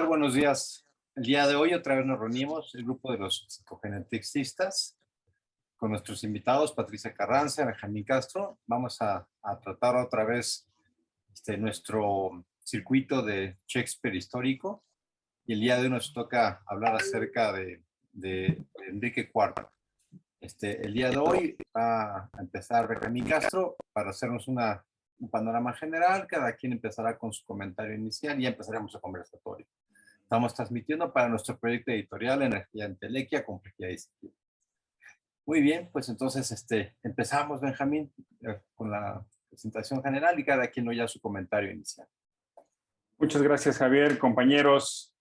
tal? Buenos días. El día de hoy otra vez nos reunimos, el grupo de los psicogeneticistas, con nuestros invitados, Patricia Carranza, Benjamín Castro. Vamos a tratar otra vez nuestro circuito de Shakespeare histórico. Y el día de hoy nos toca hablar acerca de Enrique IV. El día de hoy va a empezar Benjamín Castro para hacernos un panorama general. Cada quien empezará con su comentario inicial y ya empezaremos el conversatorio. Estamos transmitiendo para nuestro proyecto editorial Energía Entelequia, Complejidad y Sentido. Muy bien, pues entonces empezamos, Benjamín, con la presentación general y cada quien oye su comentario inicial. Muchas gracias, Javier. Compañeros,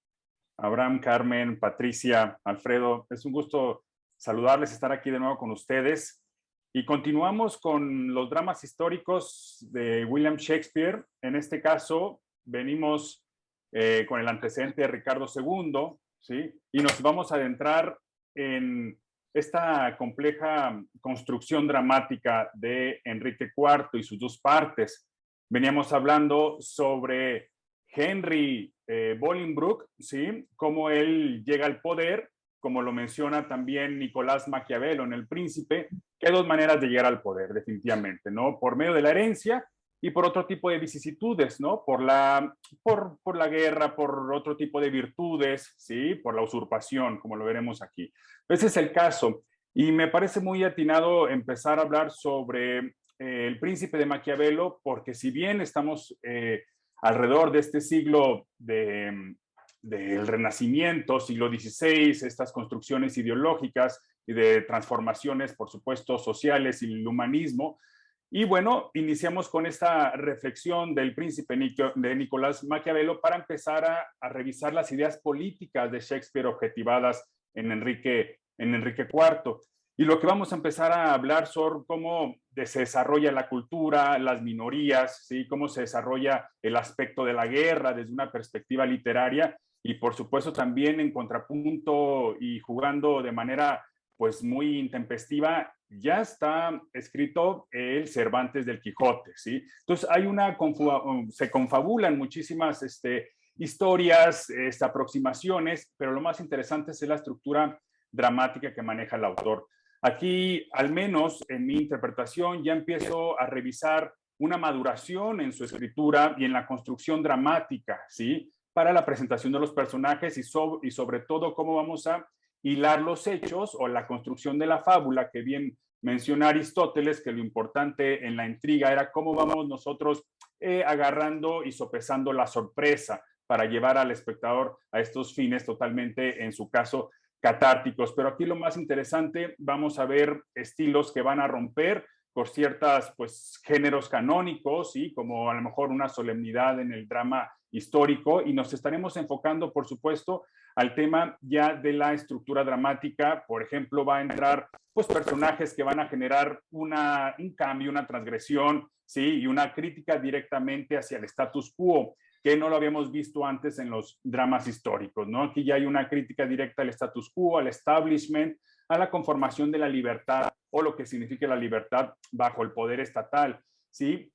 Abraham, Carmen, Patricia, Alfredo, es un gusto saludarles, estar aquí de nuevo con ustedes. Y continuamos con los dramas históricos de William Shakespeare. En este caso, venimos con el antecedente de Ricardo II, ¿sí? Y nos vamos a adentrar en esta compleja construcción dramática de Enrique IV y sus dos partes. Veníamos hablando sobre Henry Bolingbroke, ¿sí? Cómo él llega al poder, como lo menciona también Nicolás Maquiavelo en El Príncipe, que hay dos maneras de llegar al poder, definitivamente, ¿no? Por medio de la herencia y por otro tipo de vicisitudes, ¿no? Por la guerra, por otro tipo de virtudes, ¿sí? Por la usurpación, como lo veremos aquí. Ese es el caso. Y me parece muy atinado empezar a hablar sobre El Príncipe de Maquiavelo, porque si bien estamos alrededor de este siglo del Renacimiento, siglo XVI, estas construcciones ideológicas y de transformaciones, por supuesto, sociales y el humanismo. Y bueno, iniciamos con esta reflexión del Príncipe de Nicolás Maquiavelo para empezar a revisar las ideas políticas de Shakespeare objetivadas en Enrique IV. Y lo que vamos a empezar a hablar sobre cómo se desarrolla la cultura, las minorías, ¿sí? Cómo se desarrolla el aspecto de la guerra desde una perspectiva literaria y por supuesto también en contrapunto y jugando de manera pues muy intempestiva, ya está escrito el Cervantes del Quijote, ¿sí? Entonces hay se confabulan muchísimas historias, aproximaciones, pero lo más interesante es la estructura dramática que maneja el autor. Aquí, al menos en mi interpretación, ya empiezo a revisar una maduración en su escritura y en la construcción dramática, ¿sí? Para la presentación de los personajes y sobre todo cómo vamos a hilar los hechos o la construcción de la fábula, que bien menciona Aristóteles, que lo importante en la intriga era cómo vamos nosotros agarrando y sopesando la sorpresa para llevar al espectador a estos fines totalmente, en su caso, catárticos. Pero aquí lo más interesante, vamos a ver estilos que van a romper por ciertas, pues, géneros canónicos, ¿sí? Como a lo mejor una solemnidad en el drama histórico, y nos estaremos enfocando, por supuesto, al tema ya de la estructura dramática. Por ejemplo, va a entrar, pues, personajes que van a generar un cambio, una transgresión, ¿sí? Y una crítica directamente hacia el status quo, que no lo habíamos visto antes en los dramas históricos, ¿no? Aquí ya hay una crítica directa al status quo, al establishment, a la conformación de la libertad o lo que significa la libertad bajo el poder estatal, ¿sí?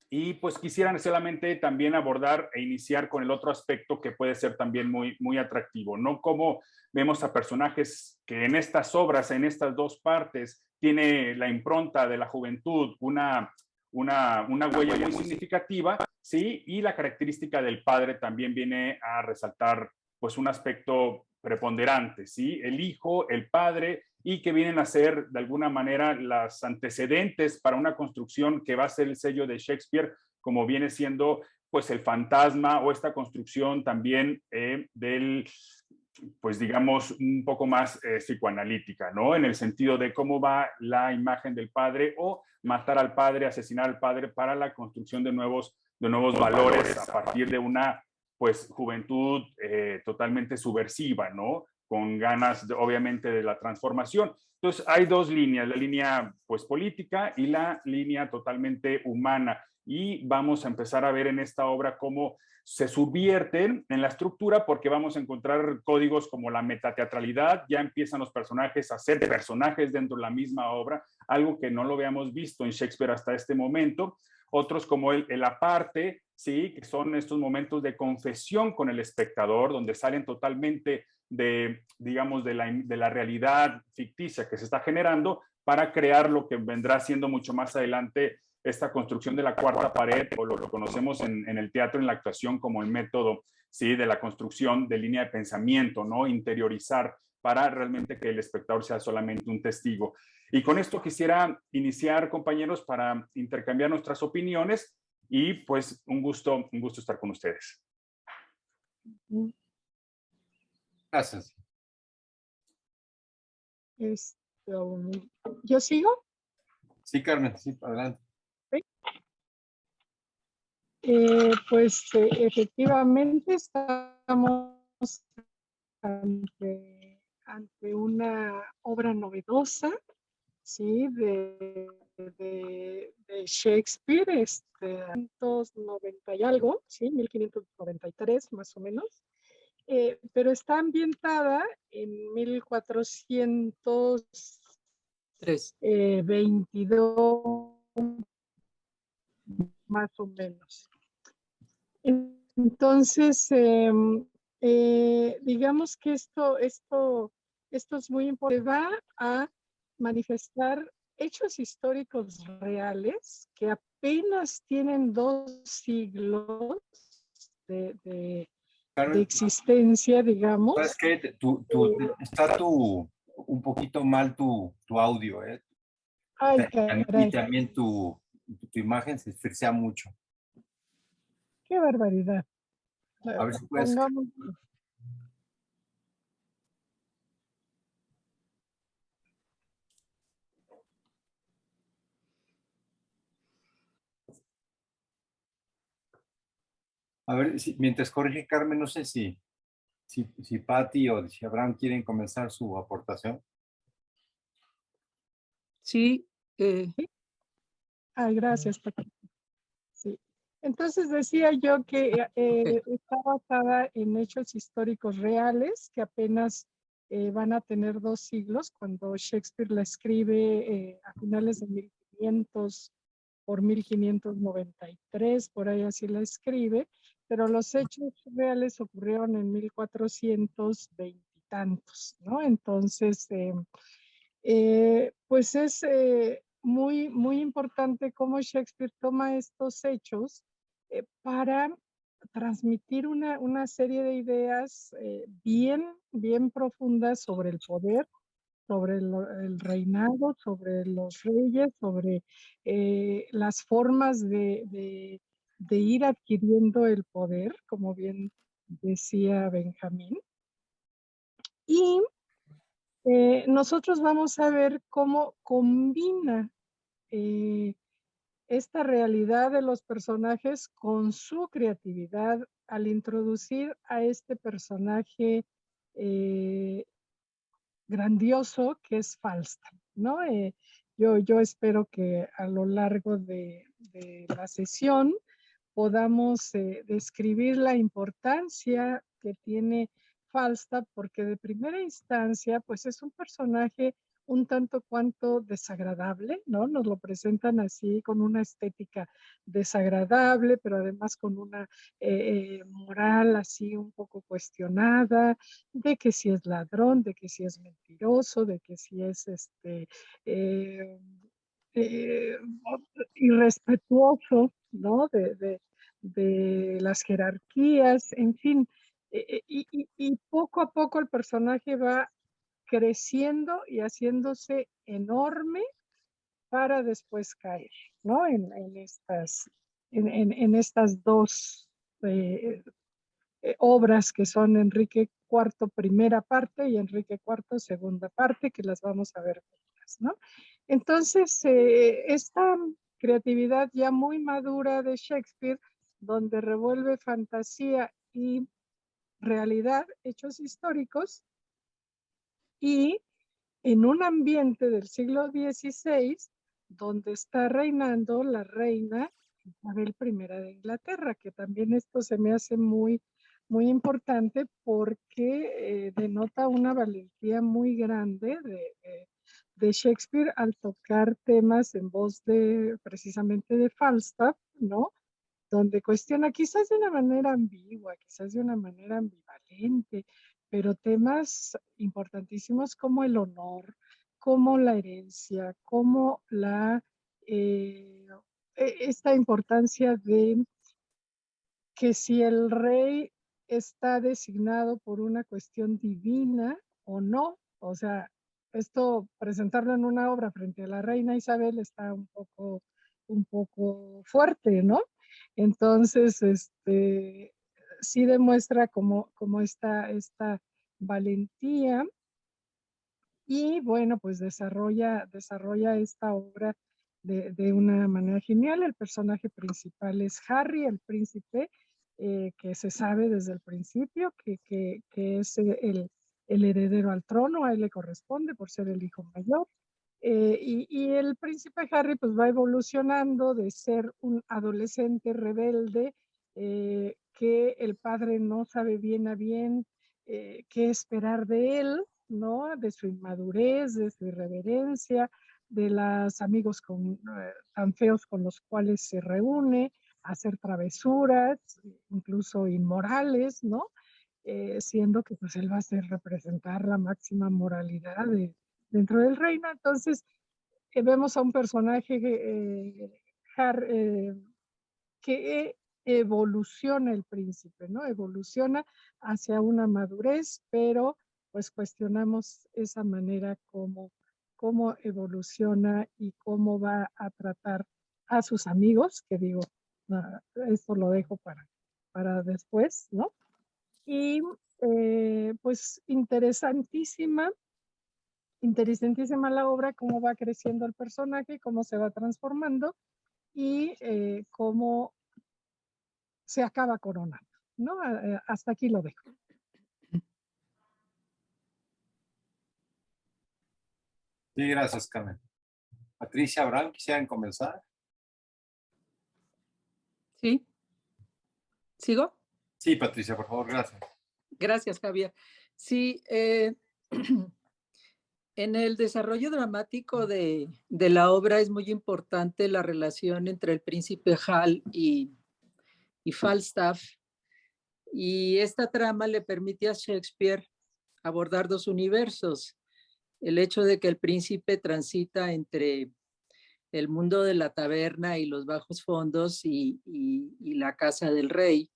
Y pues quisieran solamente también abordar e iniciar con el otro aspecto que puede ser también muy, muy atractivo, ¿no? Cómo vemos a personajes que en estas obras, en estas dos partes, tiene la impronta de la juventud, una huella muy significativa, ¿sí? Y la característica del padre también viene a resaltar, pues, un aspecto preponderante, ¿sí? El hijo, el padre, y que vienen a ser de alguna manera las antecedentes para una construcción que va a ser el sello de Shakespeare, como viene siendo pues el fantasma o esta construcción también del, pues digamos, un poco más psicoanalítica, ¿no? En el sentido de cómo va la imagen del padre o matar al padre, asesinar al padre para la construcción de nuevos valores a partir de una pues juventud totalmente subversiva, ¿no? Con ganas, obviamente, de la transformación. Entonces, hay dos líneas, la línea pues política y la línea totalmente humana. Y vamos a empezar a ver en esta obra cómo se subvierten en la estructura, porque vamos a encontrar códigos como la metateatralidad, ya empiezan los personajes a ser personajes dentro de la misma obra, algo que no lo habíamos visto en Shakespeare hasta este momento. Otros como el aparte, ¿sí? Que son estos momentos de confesión con el espectador, donde salen totalmente de, digamos, de la realidad ficticia que se está generando para crear lo que vendrá siendo mucho más adelante esta construcción de la cuarta pared, o lo conocemos en el teatro, en la actuación, como el método, ¿sí? De la construcción de línea de pensamiento, ¿no? Interiorizar para realmente que el espectador sea solamente un testigo. Y con esto quisiera iniciar, compañeros, para intercambiar nuestras opiniones y pues un gusto estar con ustedes. Gracias. ¿Yo sigo? Sí, Carmen, sí, adelante. Pues efectivamente estamos ante una obra novedosa, ¿sí? De Shakespeare, 1590 y algo, ¿sí? 1593 más o menos. Pero está ambientada en 1422 más o menos. Entonces, digamos que esto es muy importante. Va a manifestar hechos históricos reales que apenas tienen 2 siglos de existencia, digamos. ¿Sabes qué? Está un poquito mal tu audio, ¿eh? Ay, Y caray, también tu imagen se esfuerza mucho. qué barbaridad. A ver si puedes. Pongamos. A ver, mientras corrige Carmen, no sé si Patti o si Abraham quieren comenzar su aportación. Sí. Ay, gracias, Patricia. Sí. Entonces decía yo que está basada en hechos históricos reales que apenas van a tener 2 siglos, cuando Shakespeare la escribe a finales de 1500 por 1593, por ahí así la escribe, pero los hechos reales ocurrieron en 1420 y tantos, ¿no? Entonces, pues es muy, muy importante cómo Shakespeare toma estos hechos para transmitir una serie de ideas bien profundas sobre el poder, sobre el reinado, sobre los reyes, sobre las formas de ir adquiriendo el poder, como bien decía Benjamín. Y nosotros vamos a ver cómo combina esta realidad de los personajes con su creatividad al introducir a este personaje grandioso que es Falstaff, ¿no? Yo espero que a lo largo de la sesión podamos describir la importancia que tiene Falstaff, porque de primera instancia, pues es un personaje un tanto cuanto desagradable, ¿no? Nos lo presentan así con una estética desagradable, pero además con una moral así un poco cuestionada, de que si es ladrón, de que si es mentiroso, de que si es eh, eh, irrespetuoso, ¿no? De las jerarquías, en fin. Y poco a poco el personaje va creciendo y haciéndose enorme para después caer, ¿no? En estas dos obras que son Enrique IV primera parte y Enrique IV segunda parte, que las vamos a ver juntas, ¿no? Entonces, esta creatividad ya muy madura de Shakespeare, donde revuelve fantasía y realidad, hechos históricos, y en un ambiente del siglo XVI, donde está reinando la reina Isabel I de Inglaterra, que también esto se me hace muy, muy importante porque denota una valentía muy grande de Shakespeare al tocar temas en voz de precisamente de Falstaff, ¿no? donde cuestiona quizás de una manera ambigua, quizás de una manera ambivalente, pero temas importantísimos como el honor, como la herencia, como esta importancia de que si el rey está designado por una cuestión divina o no, o sea, esto presentarlo en una obra frente a la reina Isabel está un poco fuerte, ¿no? Entonces, sí demuestra como esta valentía y bueno, pues desarrolla esta obra de una manera genial. El personaje principal es Harry, el príncipe, que se sabe desde el principio que es el heredero al trono, a él le corresponde por ser el hijo mayor. Y el príncipe Harry pues va evolucionando de ser un adolescente rebelde que el padre no sabe bien a bien qué esperar de él, ¿no? De su inmadurez, de su irreverencia, de los amigos tan feos con los cuales se reúne, hacer travesuras, incluso inmorales, ¿no? Siendo que pues él va a ser representar la máxima moralidad dentro del reino. Entonces, vemos a un personaje que evoluciona el príncipe, ¿no? Evoluciona hacia una madurez, pero pues cuestionamos esa manera cómo evoluciona y cómo va a tratar a sus amigos, que digo, esto lo dejo para después, ¿no? Y pues interesantísima la obra, cómo va creciendo el personaje, cómo se va transformando y cómo se acaba coronando, ¿no? Hasta aquí lo dejo. Sí, gracias, Carmen. Patricia, Abraham, ¿quisieran comenzar? ¿Sí? ¿Sigo? Sí, Patricia, por favor, gracias. Gracias, Javier. Sí, en el desarrollo dramático de la obra es muy importante la relación entre el príncipe Hal y Falstaff, y esta trama le permite a Shakespeare abordar dos universos: el hecho de que el príncipe transita entre el mundo de la taberna y los bajos fondos y la casa del rey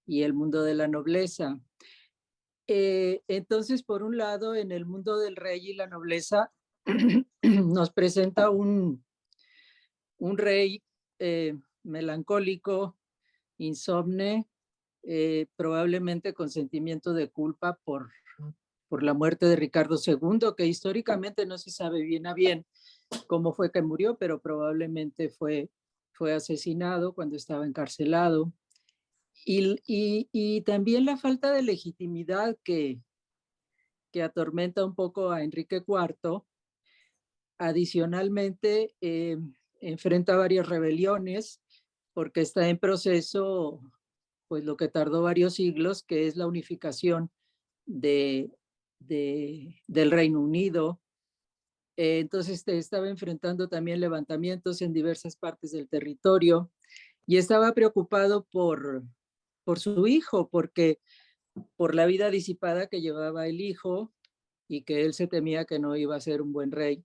y el mundo de la nobleza. Entonces, por un lado, en el mundo del rey y la nobleza nos presenta un rey melancólico, insomne, probablemente con sentimiento de culpa por la muerte de Ricardo II, que históricamente no se sabe bien a bien cómo fue que murió, pero probablemente fue asesinado cuando estaba encarcelado. Y también la falta de legitimidad que atormenta un poco a Enrique IV. Adicionalmente, enfrenta varias rebeliones porque está en proceso, pues lo que tardó varios siglos, que es la unificación del Reino Unido. Entonces estaba enfrentando también levantamientos en diversas partes del territorio y estaba preocupado por su hijo, porque por la vida disipada que llevaba el hijo y que él se temía que no iba a ser un buen rey.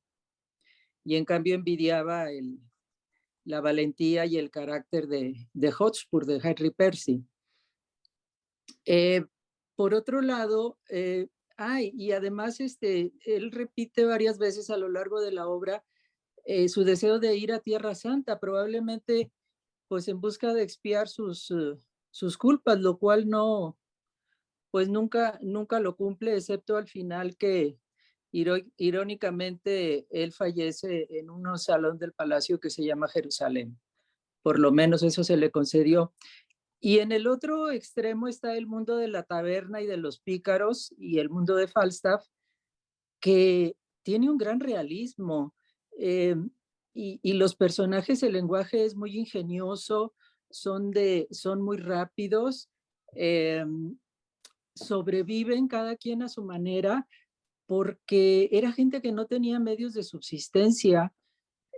Y en cambio envidiaba la valentía y el carácter de Hotspur, de Henry Percy. Por otro lado, y además él repite varias veces a lo largo de la obra su deseo de ir a Tierra Santa, probablemente pues en busca de expiar sus culpas, lo cual pues nunca lo cumple, excepto al final, que irónicamente él fallece en un salón del palacio que se llama Jerusalén. Por lo menos eso se le concedió. Y en el otro extremo está el mundo de la taberna y de los pícaros y el mundo de Falstaff, que tiene un gran realismo. Y los personajes, el lenguaje es muy ingenioso, son muy rápidos, sobreviven cada quien a su manera, porque era gente que no tenía medios de subsistencia.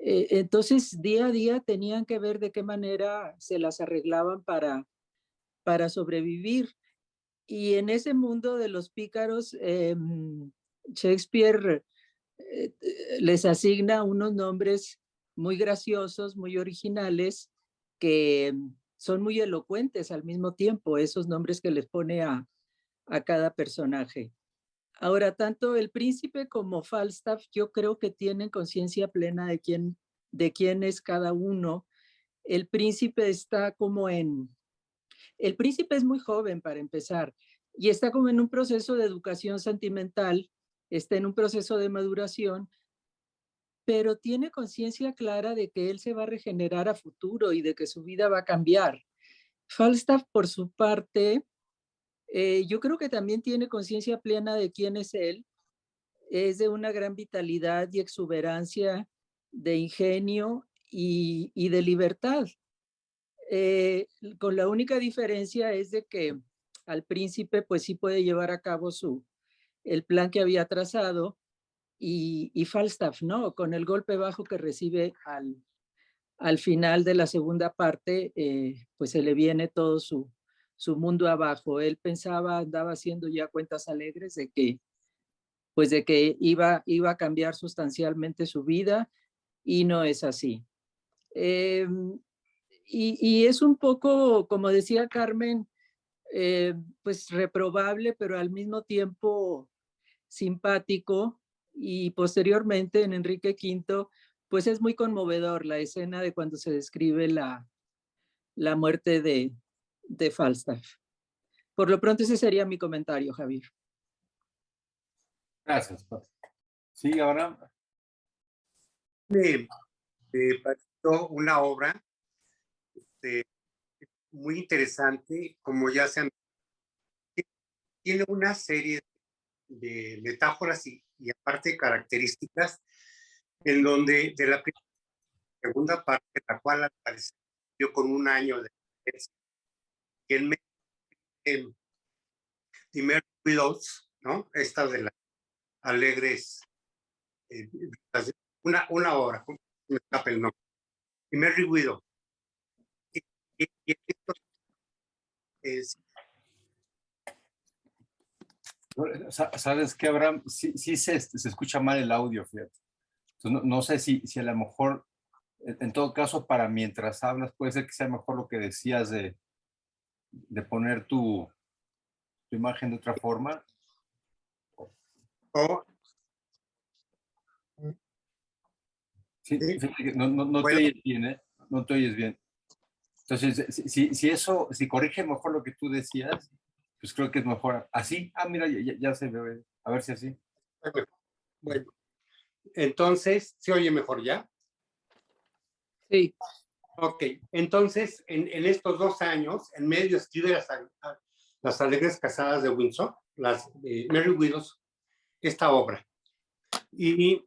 Entonces, día a día tenían que ver de qué manera se las arreglaban para sobrevivir. Y en ese mundo de los pícaros, Shakespeare les asigna unos nombres muy graciosos, muy originales, que son muy elocuentes al mismo tiempo, esos nombres que les pone a cada personaje. Ahora, tanto el príncipe como Falstaff, yo creo que tienen conciencia plena de quién es cada uno. El príncipe está como el príncipe es muy joven para empezar y está como en un proceso de educación sentimental, está en un proceso de maduración, pero tiene conciencia clara de que él se va a regenerar a futuro y de que su vida va a cambiar. Falstaff, por su parte, yo creo que también tiene conciencia plena de quién es él, es de una gran vitalidad y exuberancia, de ingenio y de libertad. Con la única diferencia es de que al príncipe pues sí puede llevar a cabo el plan que había trazado y Falstaff, ¿no? Con el golpe bajo que recibe al final de la segunda parte, pues se le viene todo su mundo abajo. Él pensaba, andaba haciendo ya cuentas alegres de que iba a cambiar sustancialmente su vida y no es así. Y es un poco, como decía Carmen, pues reprobable, pero al mismo tiempo simpático. Y posteriormente en Enrique V, pues es muy conmovedor la escena de cuando se describe la muerte de Falstaff. Por lo pronto ese sería mi comentario, Javier. Gracias, Pati. Sí, ahora. Me pareció una obra muy interesante, como ya se han... Tiene una serie de metáforas y aparte características en donde de la segunda parte, la cual al parecer yo con un año de que en Merry Widows, ¿no? Esta de las alegres, una obra, me escapa el nombre, Merry Widow. Y esto es... ¿Sabes qué, Abraham? Sí se escucha mal el audio, fíjate. Entonces, no sé si a lo mejor, en todo caso, para mientras hablas, puede ser que sea mejor lo que decías de poner tu imagen de otra forma. Oh, sí, no te oyes bien, ¿eh? No te oyes bien. Entonces, si corrige mejor lo que tú decías, pues creo que es mejor así. Ah, mira, ya se ve. A ver si así. bueno, entonces, ¿se oye mejor ya? Sí. Ok, entonces, en estos 2 años, en medio escribe las Alegres Casadas de Windsor, las Merry Widows, esta obra. Y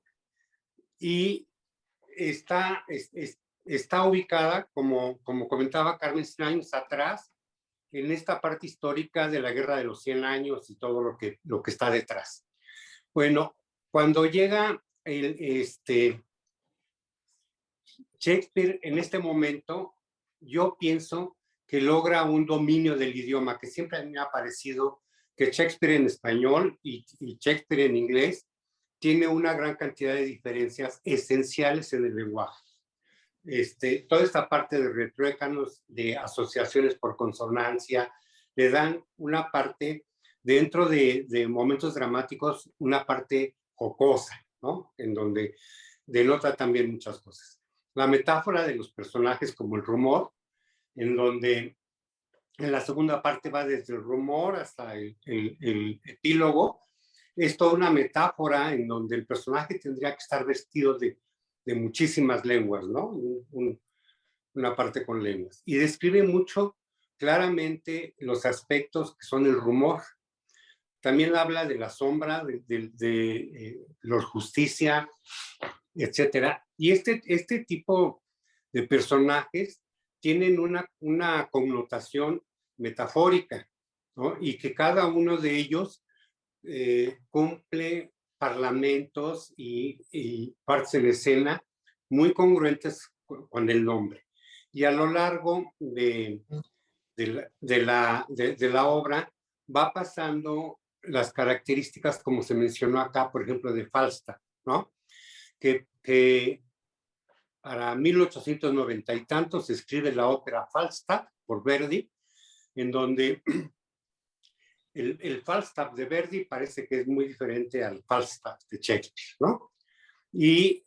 está ubicada, como comentaba Carmen, 100 años atrás, en esta parte histórica de la Guerra de los 100 años y todo lo que está detrás. Bueno, cuando llega Shakespeare en este momento, yo pienso que logra un dominio del idioma, que siempre a mí me ha parecido que Shakespeare en español y Shakespeare en inglés tiene una gran cantidad de diferencias esenciales en el lenguaje. Toda esta parte de retruécanos, de asociaciones por consonancia, le dan una parte, dentro de momentos dramáticos, una parte jocosa, ¿no? En donde denota también muchas cosas. La metáfora de los personajes como el rumor, en donde en la segunda parte va desde el rumor hasta el epílogo, es toda una metáfora en donde el personaje tendría que estar vestido de muchísimas lenguas, ¿no? Una parte con lenguas. Y describe mucho claramente los aspectos que son el rumor. También habla de la sombra, de la justicia, etcétera. Y este tipo de personajes tienen una connotación metafórica, ¿no? Y que cada uno de ellos cumple parlamentos y partes en escena muy congruentes con el nombre. Y a lo largo de la obra va pasando las características, como se mencionó acá, por ejemplo, de Falstaff, ¿no? Que para 1890 y tantos se escribe la ópera Falstaff por Verdi, en donde el Falstaff de Verdi parece que es muy diferente al Falstaff de Shakespeare, ¿no? Y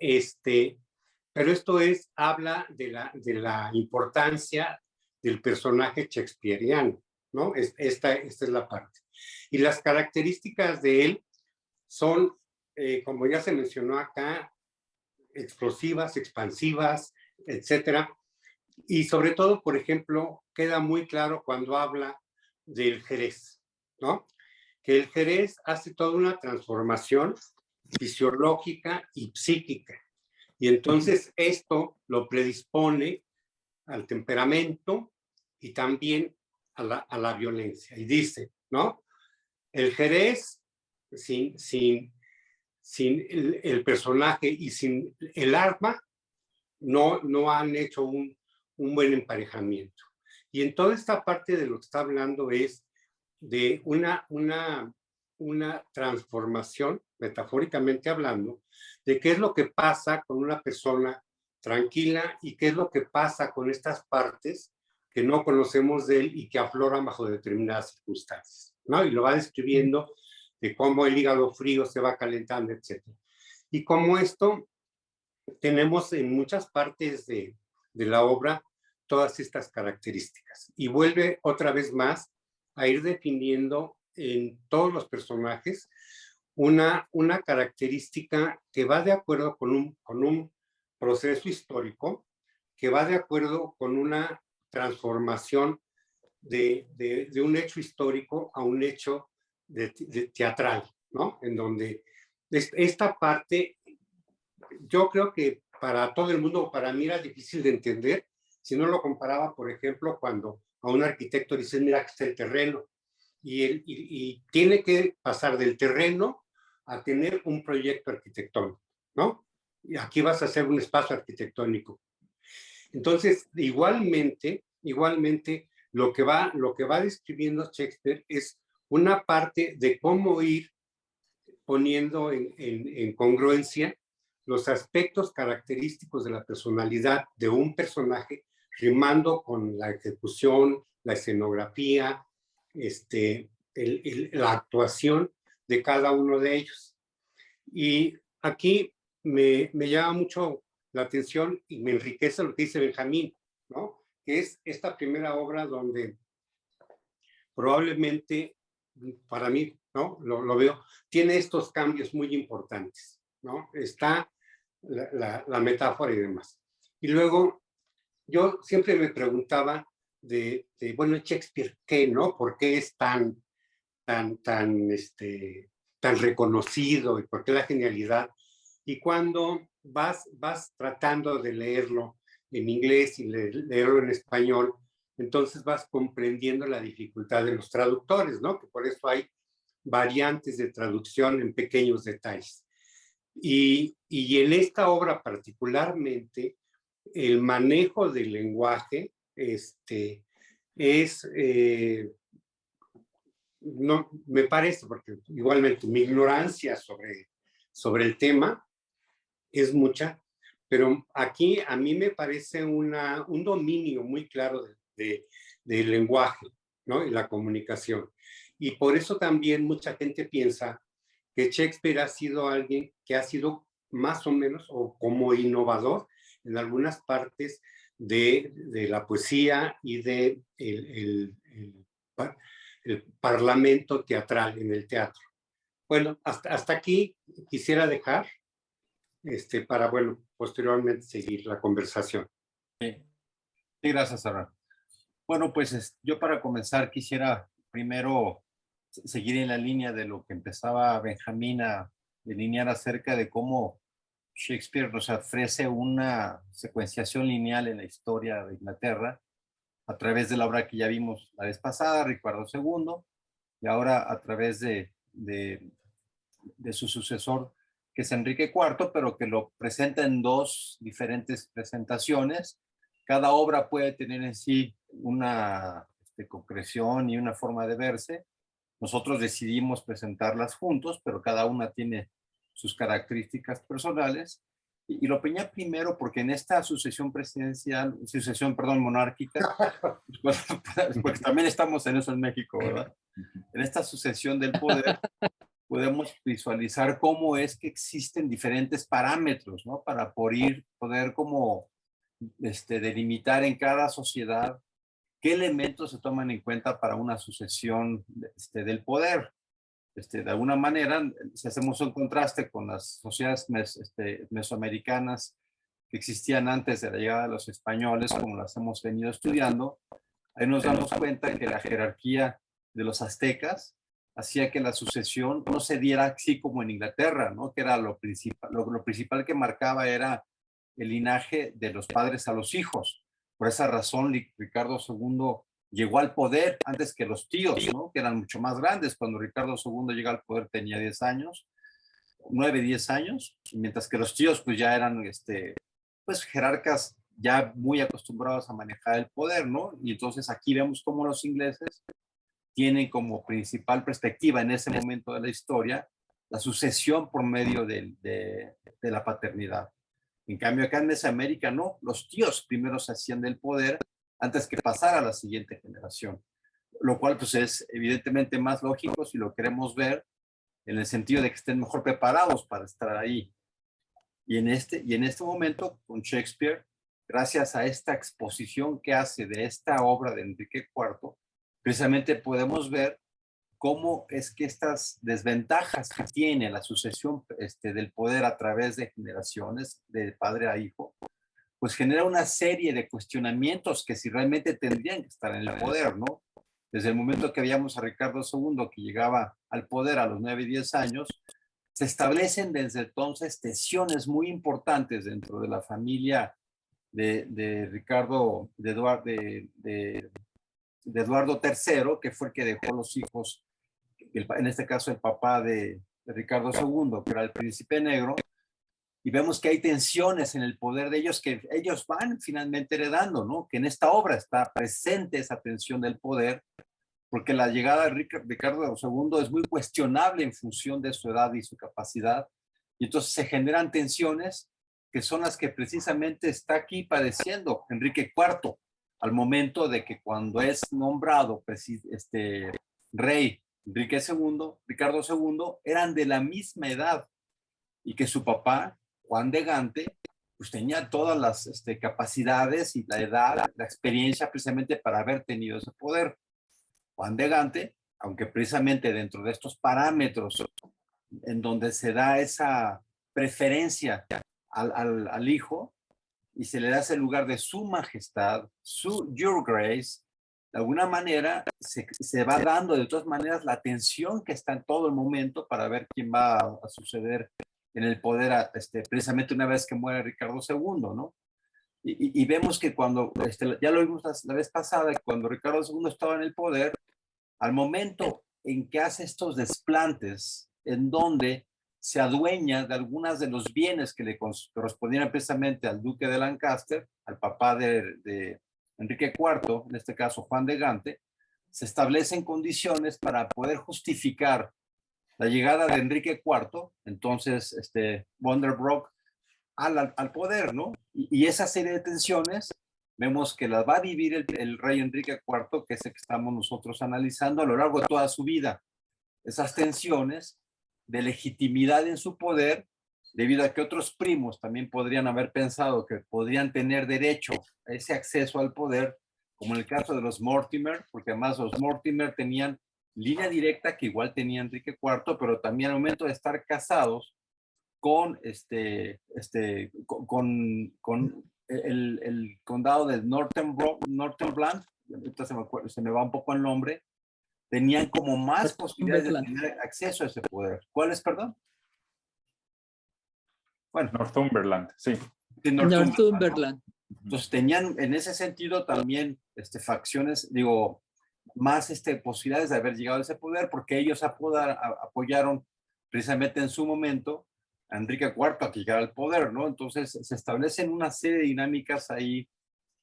pero esto habla de la importancia del personaje shakespeariano, ¿no? Esta es la parte. Y las características de él son, como ya se mencionó acá, explosivas, expansivas, etcétera. Y sobre todo, por ejemplo, queda muy claro cuando habla del Jerez, ¿no? Que el Jerez hace toda una transformación fisiológica y psíquica. Y entonces esto lo predispone al temperamento y también a la violencia. Y dice, ¿no? El Jerez, sin el personaje y sin el arma, no han hecho un buen emparejamiento. Y en toda esta parte de lo que está hablando es de una transformación, metafóricamente hablando, de qué es lo que pasa con una persona tranquila y qué es lo que pasa con estas partes que no conocemos de él y que afloran bajo determinadas circunstancias, ¿no? Y lo va describiendo de cómo el hígado frío se va calentando, etc. Y como esto tenemos en muchas partes de la obra todas estas características. Y vuelve otra vez más a ir definiendo en todos los personajes una característica que va de acuerdo con un proceso histórico, que va de acuerdo con una transformación de un hecho histórico a un hecho de teatral, ¿no? En donde esta parte, yo creo que para todo el mundo, para mí era difícil de entender, si no lo comparaba, por ejemplo, cuando a un arquitecto le dicen, mira, aquí está el terreno, y tiene que pasar del terreno a tener un proyecto arquitectónico, ¿no? Y aquí vas a hacer un espacio arquitectónico. Entonces, igualmente, lo que va describiendo Shakespeare es una parte de cómo ir poniendo en congruencia los aspectos característicos de la personalidad de un personaje, rimando con la ejecución, la escenografía, la actuación de cada uno de ellos. Y aquí me llama mucho la atención y me enriquece lo que dice Benjamín, ¿no? Que es esta primera obra donde probablemente, para mí, ¿no? Lo veo, tiene estos cambios muy importantes, ¿no? Está la metáfora y demás. Y luego, yo siempre me preguntaba bueno, Shakespeare, ¿qué, no? ¿Por qué es tan reconocido y por qué la genialidad? Y cuando vas tratando de leerlo en inglés y leerlo en español, entonces vas comprendiendo la dificultad de los traductores, ¿no? Que por eso hay variantes de traducción en pequeños detalles. Y en esta obra particularmente, el manejo del lenguaje no me parece, porque igualmente mi ignorancia sobre el tema es mucha, pero aquí a mí me parece un dominio muy claro del lenguaje, ¿no? Y la comunicación. Y por eso también mucha gente piensa que Shakespeare ha sido alguien que ha sido más o menos o como innovador en algunas partes de la poesía y de el parlamento teatral en el teatro. Bueno, hasta aquí quisiera dejar para, bueno, posteriormente seguir la conversación. Sí, gracias, Abraham. Bueno, pues yo para comenzar quisiera primero seguir en la línea de lo que empezaba Benjamín a delinear acerca de cómo Shakespeare nos ofrece una secuenciación lineal en la historia de Inglaterra a través de la obra que ya vimos la vez pasada, Ricardo II, y ahora a través de su sucesor, que es Enrique IV, pero que lo presenta en dos diferentes presentaciones. Cada obra puede tener en sí una concreción y una forma de verse. Nosotros decidimos presentarlas juntos, pero cada una tiene sus características personales. Y lo peñé primero porque en esta sucesión monárquica, porque también estamos en eso en México, ¿verdad? En esta sucesión del poder podemos visualizar cómo es que existen diferentes parámetros, ¿no? Para poder como delimitar en cada sociedad qué elementos se toman en cuenta para una sucesión del poder. De alguna manera, si hacemos un contraste con las sociedades mesoamericanas que existían antes de la llegada de los españoles, como las hemos venido estudiando, ahí nos damos cuenta que la jerarquía de los aztecas hacía que la sucesión no se diera así como en Inglaterra, ¿no? Que era lo principal. Lo principal que marcaba era el linaje de los padres a los hijos. Por esa razón, Ricardo II llegó al poder antes que los tíos, ¿no? Que eran mucho más grandes. Cuando Ricardo II llega al poder tenía 10 años, 9, 10 años, mientras que los tíos pues ya eran pues jerarcas ya muy acostumbrados a manejar el poder, ¿no? Y entonces aquí vemos cómo los ingleses tienen como principal perspectiva en ese momento de la historia la sucesión por medio de la paternidad. En cambio, acá en Mesoamérica no, los tíos primero se hacían del poder antes que pasara a la siguiente generación, lo cual pues es evidentemente más lógico si lo queremos ver en el sentido de que estén mejor preparados para estar ahí. Y en este momento, con Shakespeare, gracias a esta exposición que hace de esta obra de Enrique IV, precisamente podemos ver cómo es que estas desventajas que tiene la sucesión del poder a través de generaciones, de padre a hijo, pues genera una serie de cuestionamientos que si realmente tendrían que estar en el poder, ¿no? Desde el momento que veíamos a Ricardo II, que llegaba al poder a los 9 y 10 años, se establecen desde entonces tensiones muy importantes dentro de la familia de Ricardo, de Eduardo III, que fue el que dejó los hijos, en este caso el papá de Ricardo II, que era el príncipe negro, y vemos que hay tensiones en el poder de ellos que ellos van finalmente heredando, ¿no? Que en esta obra está presente esa tensión del poder, porque la llegada de Ricardo II es muy cuestionable en función de su edad y su capacidad, y entonces se generan tensiones que son las que precisamente está aquí padeciendo Enrique IV, al momento de que cuando es nombrado rey Enrique II, Ricardo II, eran de la misma edad, y que su papá, Juan de Gante, pues tenía todas las capacidades y la edad, la experiencia precisamente para haber tenido ese poder. Juan de Gante, aunque precisamente dentro de estos parámetros en donde se da esa preferencia al hijo y se le da ese lugar de su majestad, Your Grace, de alguna manera se va dando de todas maneras la tensión que está en todo el momento para ver quién va a suceder en el poder precisamente una vez que muere Ricardo II, ¿no? Y vemos que cuando, ya lo vimos la vez pasada, cuando Ricardo II estaba en el poder, al momento en que hace estos desplantes, en donde se adueña de algunas de los bienes que le correspondían precisamente al duque de Lancaster, al papá de Enrique IV, en este caso Juan de Gante, se establecen condiciones para poder justificar la llegada de Enrique IV, entonces Bolingbroke, al poder, ¿no? Y esa serie de tensiones vemos que las va a vivir el rey Enrique IV, que es el que estamos nosotros analizando a lo largo de toda su vida. Esas tensiones de legitimidad en su poder, debido a que otros primos también podrían haber pensado que podrían tener derecho a ese acceso al poder, como en el caso de los Mortimer, porque además los Mortimer tenían línea directa que igual tenía Enrique IV, pero también al momento de estar casados con el condado de Northumberland, se me va un poco el nombre, tenían como más posibilidades de tener acceso a ese poder. ¿Cuáles, perdón? Bueno, Northumberland, sí. Northumberland. Entonces tenían en ese sentido también facciones, digo, más posibilidades de haber llegado a ese poder, porque ellos apoyaron precisamente en su momento a Enrique IV a que llegara al poder, ¿no? Entonces se establecen una serie de dinámicas ahí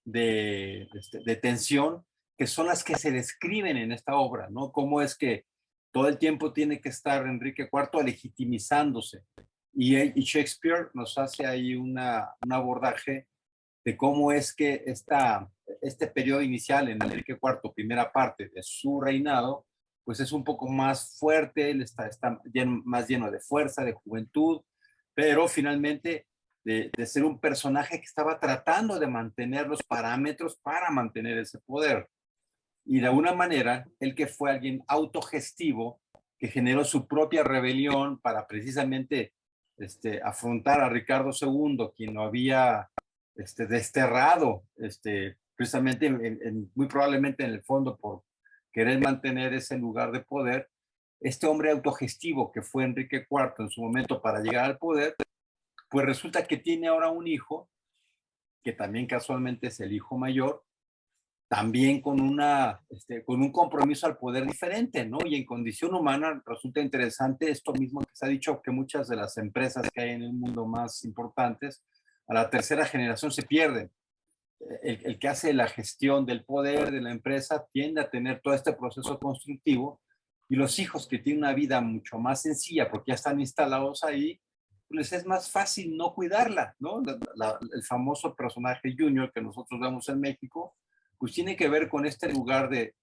de tensión que son las que se describen en esta obra, ¿no? Cómo es que todo el tiempo tiene que estar Enrique IV legitimizándose. Y Shakespeare nos hace ahí un abordaje de cómo es que este periodo inicial en Enrique IV, primera parte de su reinado, pues es un poco más fuerte, él está más lleno de fuerza, de juventud, pero finalmente de ser un personaje que estaba tratando de mantener los parámetros para mantener ese poder. Y de alguna manera, él que fue alguien autogestivo, que generó su propia rebelión para precisamente afrontar a Ricardo II, quien lo había desterrado, precisamente muy probablemente en el fondo por querer mantener ese lugar de poder. Este hombre autogestivo que fue Enrique IV en su momento para llegar al poder, pues resulta que tiene ahora un hijo, que también casualmente es el hijo mayor, también con un compromiso al poder diferente, ¿no? Y en condición humana resulta interesante esto mismo que se ha dicho, que muchas de las empresas que hay en el mundo más importantes, a la tercera generación se pierden. El que hace la gestión del poder de la empresa tiende a tener todo este proceso constructivo, y los hijos que tienen una vida mucho más sencilla porque ya están instalados ahí, pues es más fácil no cuidarla, ¿no? El famoso personaje Junior que nosotros vemos en México, pues tiene que ver con este lugar de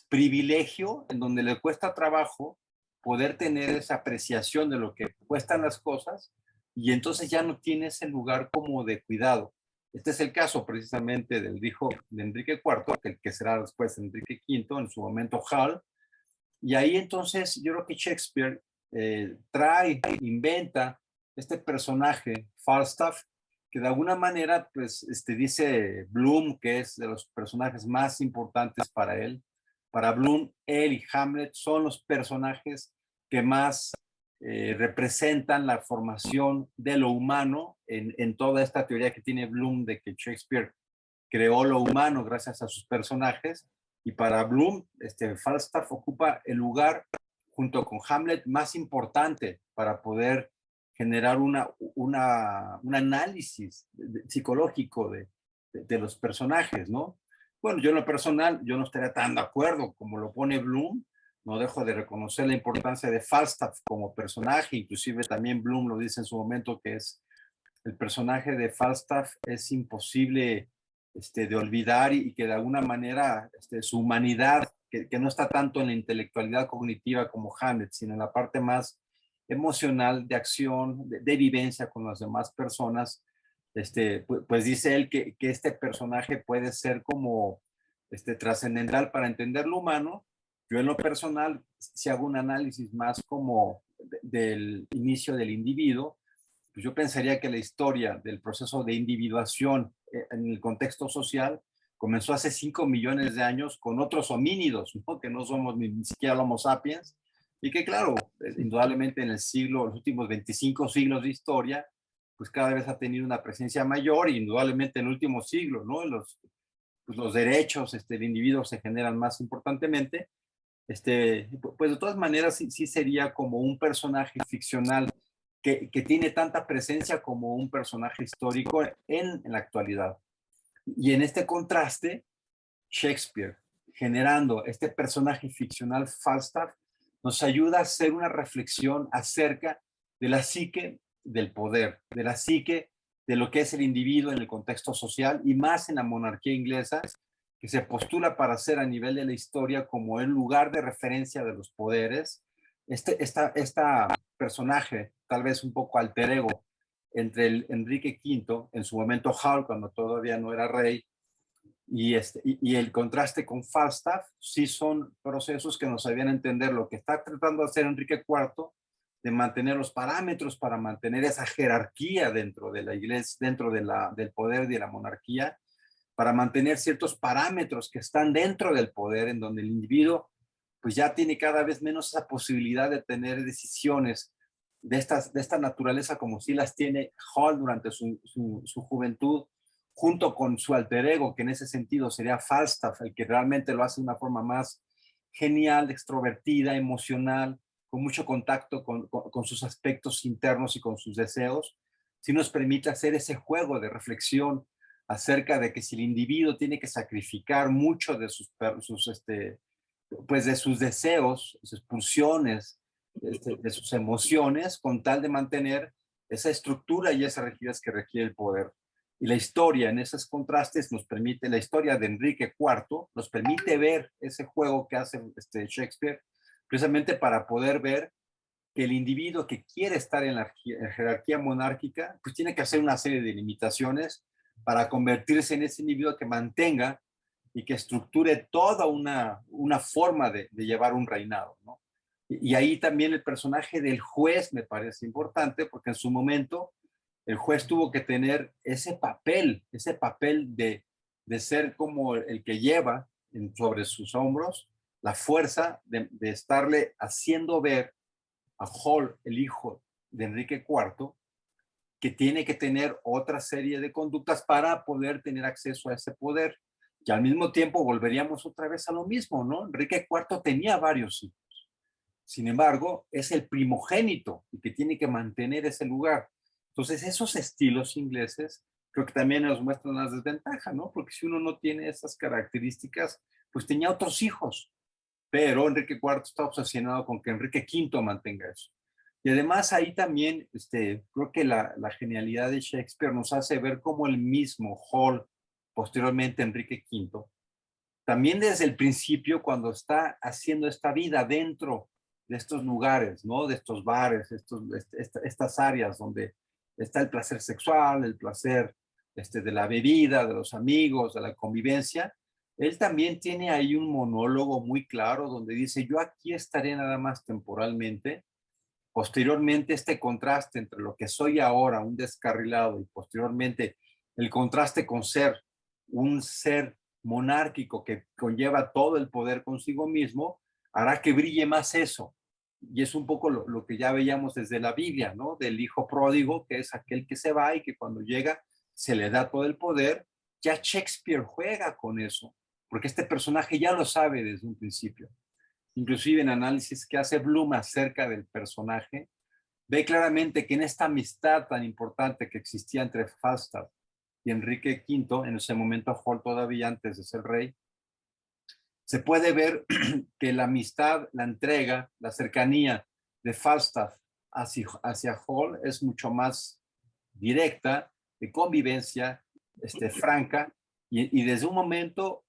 privilegio en donde le cuesta trabajo poder tener esa apreciación de lo que cuestan las cosas, y entonces ya no tiene ese lugar como de cuidado. Este es el caso precisamente del hijo de Enrique IV, que será después Enrique V, en su momento Hal, y ahí entonces yo creo que Shakespeare inventa este personaje, Falstaff, que de alguna manera, pues, dice Bloom, que es de los personajes más importantes para él. Para Bloom, él y Hamlet son los personajes que más representan la formación de lo humano en toda esta teoría que tiene Bloom de que Shakespeare creó lo humano gracias a sus personajes. Y para Bloom, Falstaff ocupa el lugar junto con Hamlet más importante para poder generar un análisis psicológico de los personajes, ¿no? Bueno, yo en lo personal, yo no estaría tan de acuerdo como lo pone Bloom. No dejo de reconocer la importancia de Falstaff como personaje, inclusive también Bloom lo dice en su momento, que es el personaje de Falstaff es imposible de olvidar, y que de alguna manera su humanidad, que no está tanto en la intelectualidad cognitiva como Hamlet, sino en la parte más emocional, de acción, de vivencia con las demás personas, pues dice él que este personaje puede ser como trascendental para entender lo humano. Yo en lo personal, si hago un análisis más como del inicio del individuo, pues yo pensaría que la historia del proceso de individuación en el contexto social comenzó hace 5 millones de años con otros homínidos, ¿no? Que no somos ni siquiera el Homo sapiens, y que claro, indudablemente en los últimos 25 siglos de historia, pues cada vez ha tenido una presencia mayor, y indudablemente en el último siglo, ¿no? Los derechos del individuo se generan más importantemente. Pues de todas maneras sí sería como un personaje ficcional que tiene tanta presencia como un personaje histórico en la actualidad. Y en este contraste, Shakespeare, generando este personaje ficcional Falstaff, nos ayuda a hacer una reflexión acerca de la psique del poder, de la psique de lo que es el individuo en el contexto social, y más en la monarquía inglesa, que se postula para ser a nivel de la historia como el lugar de referencia de los poderes. Esta personaje, tal vez un poco alter ego, entre el Enrique V, en su momento Hal, cuando todavía no era rey, y el contraste con Falstaff, sí son procesos que nos ayudan a entender lo que está tratando de hacer Enrique IV, de mantener los parámetros para mantener esa jerarquía dentro de la iglesia, dentro del poder de la monarquía, para mantener ciertos parámetros que están dentro del poder, en donde el individuo pues ya tiene cada vez menos esa posibilidad de tener decisiones de esta naturaleza como si las tiene Hall durante su juventud, junto con su alter ego, que en ese sentido sería Falstaff, el que realmente lo hace de una forma más genial, extrovertida, emocional, con mucho contacto con sus aspectos internos y con sus deseos, sí nos permite hacer ese juego de reflexión acerca de que si el individuo tiene que sacrificar mucho de pues de sus deseos, sus pulsiones, de sus emociones, con tal de mantener esa estructura y esa rigidez que requiere el poder. Y la historia en esos contrastes nos permite, la historia de Enrique IV nos permite ver ese juego que hace Shakespeare, precisamente para poder ver que el individuo que quiere estar en la jerarquía monárquica, pues tiene que hacer una serie de limitaciones para convertirse en ese individuo que mantenga y que estructure toda una forma de llevar un reinado, ¿no? Y ahí también el personaje del juez me parece importante, porque en su momento el juez tuvo que tener ese papel de ser como el que lleva sobre sus hombros la fuerza de estarle haciendo ver a Hall, el hijo de Enrique IV, que tiene que tener otra serie de conductas para poder tener acceso a ese poder. Y al mismo tiempo volveríamos otra vez a lo mismo, ¿no? Enrique IV tenía varios hijos. Sin embargo, es el primogénito y que tiene que mantener ese lugar. Entonces, esos estilos ingleses creo que también nos muestran una desventaja, ¿no? Porque si uno no tiene esas características, pues tenía otros hijos. Pero Enrique IV está obsesionado con que Enrique V mantenga eso. Y además ahí también creo que la genialidad de Shakespeare nos hace ver cómo el mismo Hall, posteriormente Enrique V, también desde el principio, cuando está haciendo esta vida dentro de estos lugares, ¿no? De estos bares, estas áreas donde está el placer sexual, el placer de la bebida, de los amigos, de la convivencia, él también tiene ahí un monólogo muy claro donde dice, yo aquí estaré nada más temporalmente. Posteriormente, este contraste entre lo que soy ahora, un descarrilado, y posteriormente el contraste con ser un ser monárquico que conlleva todo el poder consigo mismo, hará que brille más eso. Y es un poco lo que ya veíamos desde la Biblia, ¿no? Del hijo pródigo, que es aquel que se va y que cuando llega se le da todo el poder. Ya Shakespeare juega con eso, porque este personaje ya lo sabe desde un principio. Inclusive en análisis que hace Bloom acerca del personaje, ve claramente que en esta amistad tan importante que existía entre Falstaff y Enrique V, en ese momento Hall todavía antes de ser rey, se puede ver que la amistad, la entrega, la cercanía de Falstaff hacia Hall es mucho más directa, de convivencia, franca, y desde un momento,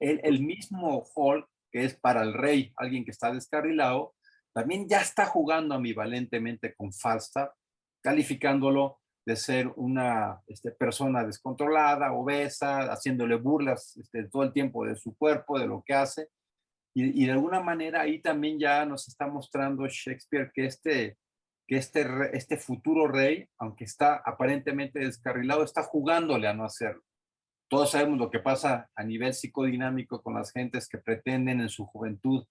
el mismo Hall, que es para el rey alguien que está descarrilado, también ya está jugando ambivalentemente con Falstaff, calificándolo de ser una persona descontrolada, obesa, haciéndole burlas todo el tiempo de su cuerpo, de lo que hace. Y de alguna manera ahí también ya nos está mostrando Shakespeare que este futuro rey, aunque está aparentemente descarrilado, está jugándole a no hacerlo. Todos sabemos lo que pasa a nivel psicodinámico con las gentes que pretenden en su juventud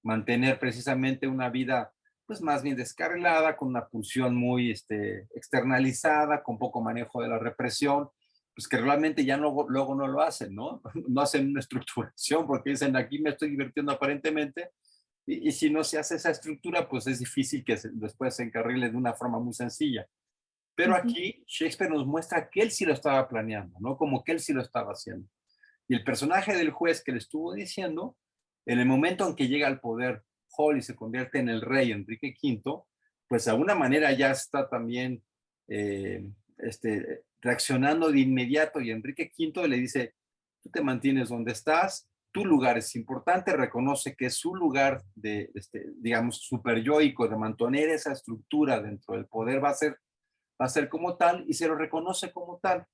mantener precisamente una vida pues más bien descarrilada, con una pulsión muy externalizada, con poco manejo de la represión, pues que realmente ya luego no lo hacen, ¿no? No hacen una estructuración porque dicen aquí me estoy divirtiendo aparentemente y si no se hace esa estructura pues es difícil que después se encarrile de una forma muy sencilla. Pero aquí Shakespeare nos muestra que él sí lo estaba planeando, ¿no? Como que él sí lo estaba haciendo. Y el personaje del juez que le estuvo diciendo, en el momento en que llega al poder Hall y se convierte en el rey Enrique V, pues de alguna manera ya está también reaccionando de inmediato y Enrique V le dice, tú te mantienes donde estás, tu lugar es importante, reconoce que es su lugar de, digamos, superyoico, de mantener esa estructura dentro del poder va a ser como tal y se lo reconoce como tal.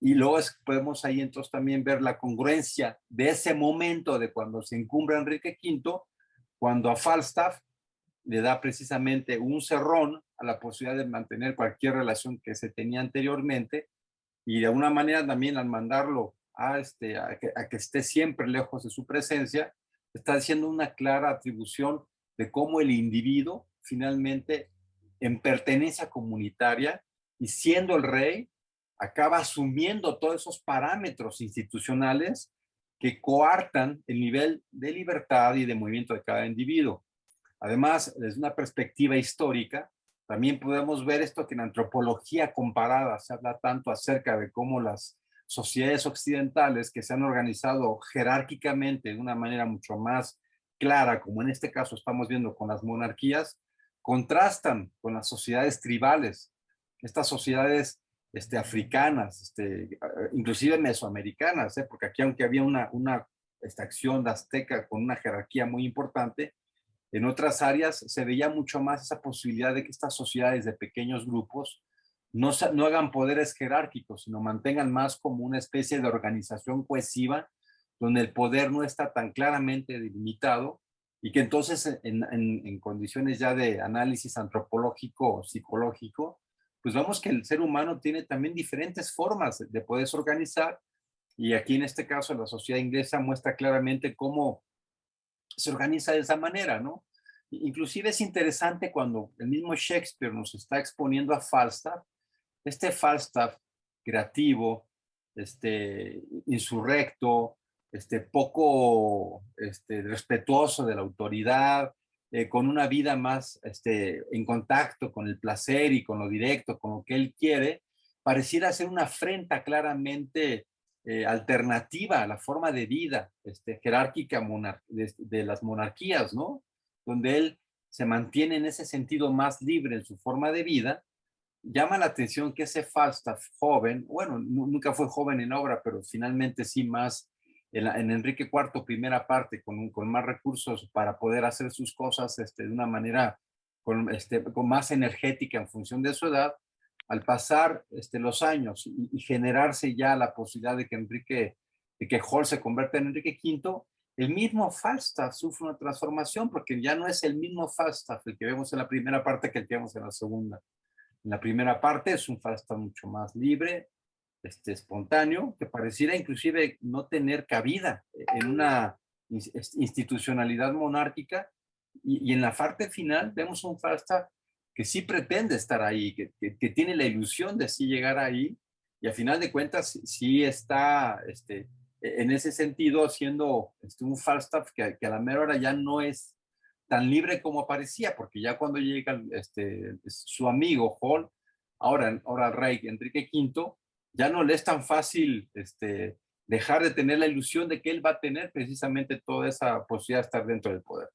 Y luego podemos ahí entonces también ver la congruencia de ese momento de cuando se encumbra Enrique V, cuando a Falstaff le da precisamente un cerrón a la posibilidad de mantener cualquier relación que se tenía anteriormente y de alguna manera también al mandarlo a que esté siempre lejos de su presencia, está haciendo una clara atribución de cómo el individuo finalmente en pertenencia comunitaria y siendo el rey, acaba asumiendo todos esos parámetros institucionales que coartan el nivel de libertad y de movimiento de cada individuo. Además, desde una perspectiva histórica, también podemos ver esto que en antropología comparada se habla tanto acerca de cómo las sociedades occidentales que se han organizado jerárquicamente de una manera mucho más clara, como en este caso estamos viendo con las monarquías, contrastan con las sociedades tribales, estas sociedades africanas, inclusive mesoamericanas, porque aquí aunque había esta acción de azteca con una jerarquía muy importante, en otras áreas se veía mucho más esa posibilidad de que estas sociedades de pequeños grupos no hagan poderes jerárquicos, sino mantengan más como una especie de organización cohesiva, donde el poder no está tan claramente delimitado y que entonces en condiciones ya de análisis antropológico o psicológico, pues vemos que el ser humano tiene también diferentes formas de poderse organizar, y aquí en este caso la sociedad inglesa muestra claramente cómo se organiza de esa manera, ¿no? Inclusive es interesante cuando el mismo Shakespeare nos está exponiendo a Falstaff, Falstaff creativo, insurrecto, poco respetuoso de la autoridad, con una vida más en contacto con el placer y con lo directo, con lo que él quiere, pareciera ser una afrenta claramente alternativa a la forma de vida jerárquica de las monarquías, ¿no? Donde él se mantiene en ese sentido más libre en su forma de vida. Llama la atención que ese Falstaff joven, bueno, nunca fue joven en obra, pero finalmente sí más en Enrique IV, primera parte, con más recursos para poder hacer sus cosas de una manera con más energética en función de su edad. Al pasar los años y generarse ya la posibilidad de que Hall se convierta en Enrique V, el mismo Falstaff sufre una transformación, porque ya no es el mismo Falstaff el que vemos en la primera parte que el que vemos en la segunda. En la primera parte es un Falstaff mucho más libre, espontáneo, que pareciera inclusive no tener cabida en una institucionalidad monárquica, y en la parte final vemos un Falstaff que sí pretende estar ahí, que tiene la ilusión de sí llegar ahí, y a final de cuentas sí está en ese sentido siendo un Falstaff que a la mera hora ya no es tan libre como parecía, porque ya cuando llega su amigo Hall, ahora el rey Enrique V, ya no le es tan fácil dejar de tener la ilusión de que él va a tener precisamente toda esa posibilidad de estar dentro del poder.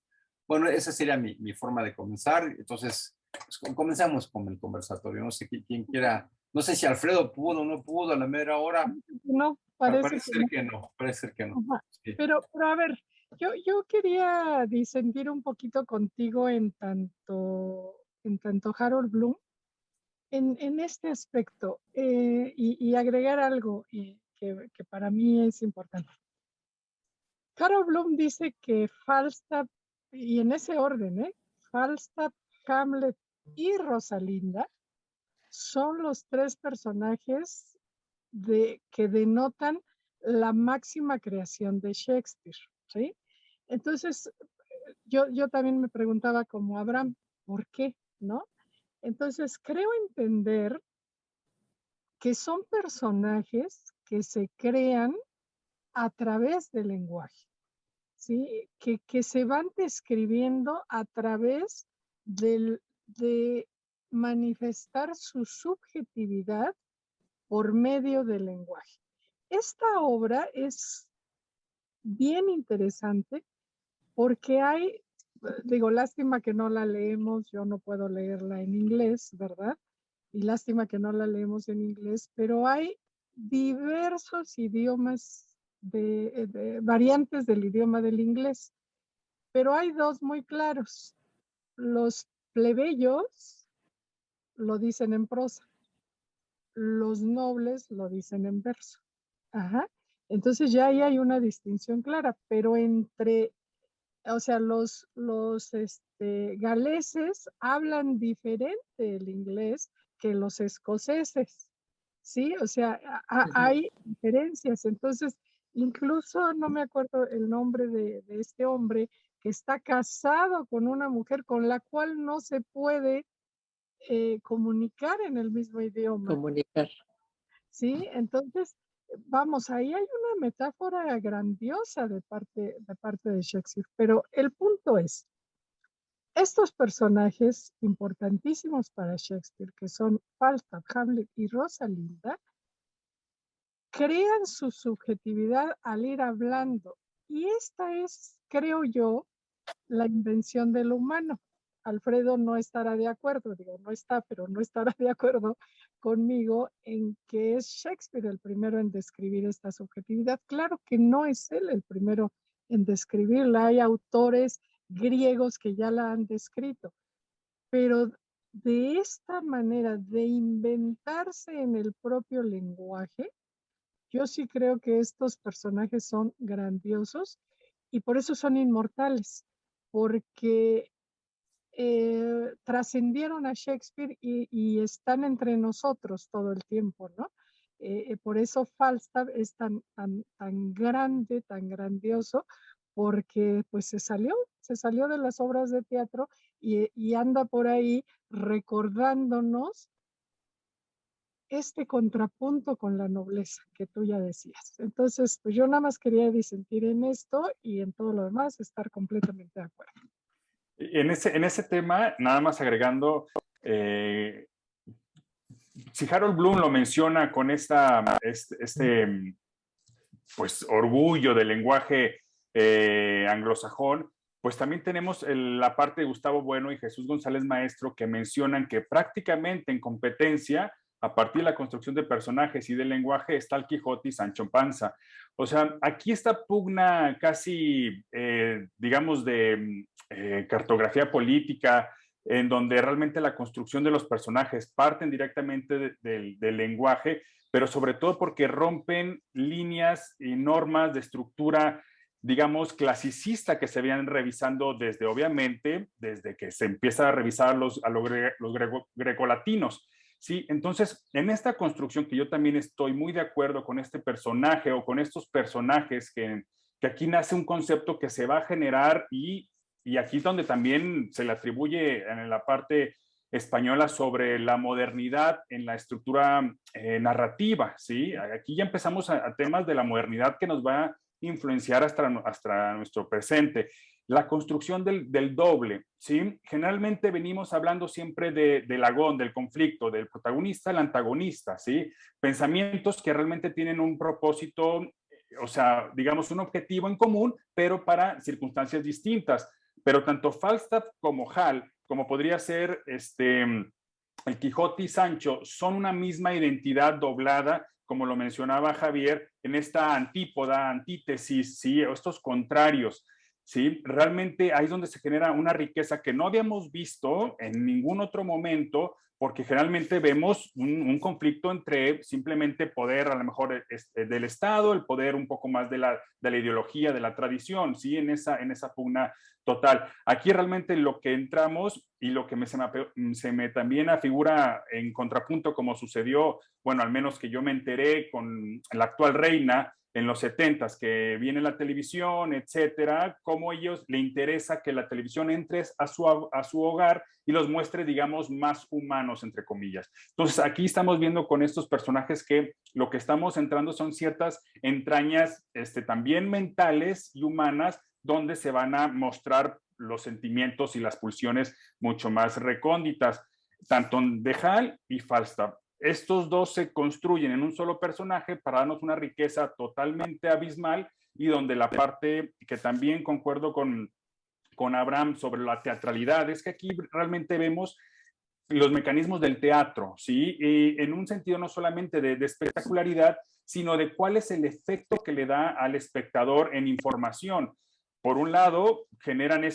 Bueno, esa sería mi forma de comenzar. Entonces, pues, comenzamos con el conversatorio. No sé quién quiera, no sé si Alfredo pudo o no pudo a la mera hora. No, Parece ser que no. Sí. Pero a ver, yo quería disentir un poquito contigo en tanto Harold Bloom, en este aspecto, y agregar algo que para mí es importante. Harold Bloom dice que Falstaff, y en ese orden, Falstaff, Hamlet y Rosalinda son los tres personajes que denotan la máxima creación de Shakespeare, ¿sí? Entonces, yo también me preguntaba como Abraham, ¿por qué? ¿No? Entonces, creo entender que son personajes que se crean a través del lenguaje, ¿sí? Que se van describiendo a través de manifestar su subjetividad por medio del lenguaje. Esta obra es bien interesante porque digo, lástima que no la leemos, yo no puedo leerla en inglés, ¿verdad? Y lástima que no la leemos en inglés, pero hay diversos idiomas, variantes del idioma del inglés, pero hay dos muy claros. Los plebeyos lo dicen en prosa, los nobles lo dicen en verso. Ajá. Entonces ya ahí hay una distinción clara, pero o sea, los galeses hablan diferente el inglés que los escoceses, ¿sí? O sea, hay diferencias. Entonces, incluso no me acuerdo el nombre de este hombre que está casado con una mujer con la cual no se puede comunicar en el mismo idioma. Comunicar. ¿Sí? Entonces, vamos, ahí hay una metáfora grandiosa de parte de Shakespeare, pero el punto es, Estos personajes importantísimos para Shakespeare, que son Falstaff, Hamlet y Rosalinda, crean su subjetividad al ir hablando. Y esta es, creo yo, la invención del humano. Alfredo no estará de acuerdo, digo, no está, pero no estará de acuerdo conmigo en que es Shakespeare el primero en describir esta subjetividad. Claro que no es él el primero en describirla, hay autores griegos que ya la han descrito, pero de esta manera de inventarse en el propio lenguaje, yo sí creo que estos personajes son grandiosos y por eso son inmortales, porque trascendieron a Shakespeare y están entre nosotros todo el tiempo, ¿no? Por eso Falstaff es tan grande, tan grandioso, porque pues se salió de las obras de teatro y anda por ahí recordándonos este contrapunto con la nobleza que tú ya decías. Entonces, pues yo nada más quería disentir en esto y en todo lo demás estar completamente de acuerdo. En ese tema, nada más agregando, si Harold Bloom lo menciona con pues, orgullo del lenguaje anglosajón, pues también tenemos la parte de Gustavo Bueno y Jesús González Maestro que mencionan que prácticamente en competencia, a partir de la construcción de personajes y del lenguaje, está el Quijote y Sancho Panza. O sea, aquí esta pugna casi, digamos, de cartografía política, en donde realmente la construcción de los personajes parten directamente del lenguaje, pero sobre todo porque rompen líneas y normas de estructura, digamos, clasicista que se habían revisando desde, obviamente, desde que se empieza a revisar a los grecolatinos. Sí, entonces, en esta construcción que yo también estoy muy de acuerdo con este personaje o con estos personajes que aquí nace un concepto que se va a generar y aquí es donde también se le atribuye en la parte española sobre la modernidad en la estructura narrativa, ¿sí? Aquí ya empezamos a temas de la modernidad que nos va a influenciar hasta nuestro presente. La construcción del doble, ¿sí? Generalmente venimos hablando siempre del agón, del conflicto, del protagonista al antagonista, ¿sí? Pensamientos que realmente tienen un propósito, o sea, digamos, un objetivo en común, pero para circunstancias distintas. Pero tanto Falstaff como Hal, como podría ser el Quijote y Sancho, son una misma identidad doblada, como lo mencionaba Javier, en esta antípoda, antítesis, ¿sí? O estos contrarios, ¿sí? Realmente ahí es donde se genera una riqueza que no habíamos visto en ningún otro momento, porque generalmente vemos un conflicto entre simplemente poder, a lo mejor del Estado, el poder un poco más de la ideología, de la tradición, ¿sí? En esa pugna total. Aquí realmente lo que entramos y lo que se me también afigura en contrapunto como sucedió, bueno, al menos que yo me enteré con la actual reina en los 70s, que viene la televisión, etcétera, cómo ellos le interesa que la televisión entre a su hogar y los muestre, digamos, más humanos, entre comillas. Entonces, aquí estamos viendo con estos personajes que lo que estamos entrando son ciertas entrañas también mentales y humanas, donde se van a mostrar los sentimientos y las pulsiones mucho más recónditas, tanto de Hal y Falstaff. Estos dos se construyen en un solo personaje para darnos una riqueza totalmente abismal y donde la parte que también concuerdo con Abraham sobre la teatralidad es que aquí realmente vemos los mecanismos del teatro, ¿sí? Y en un sentido no solamente de espectacularidad, sino de cuál es el efecto que le da al espectador en información. Por un lado, generan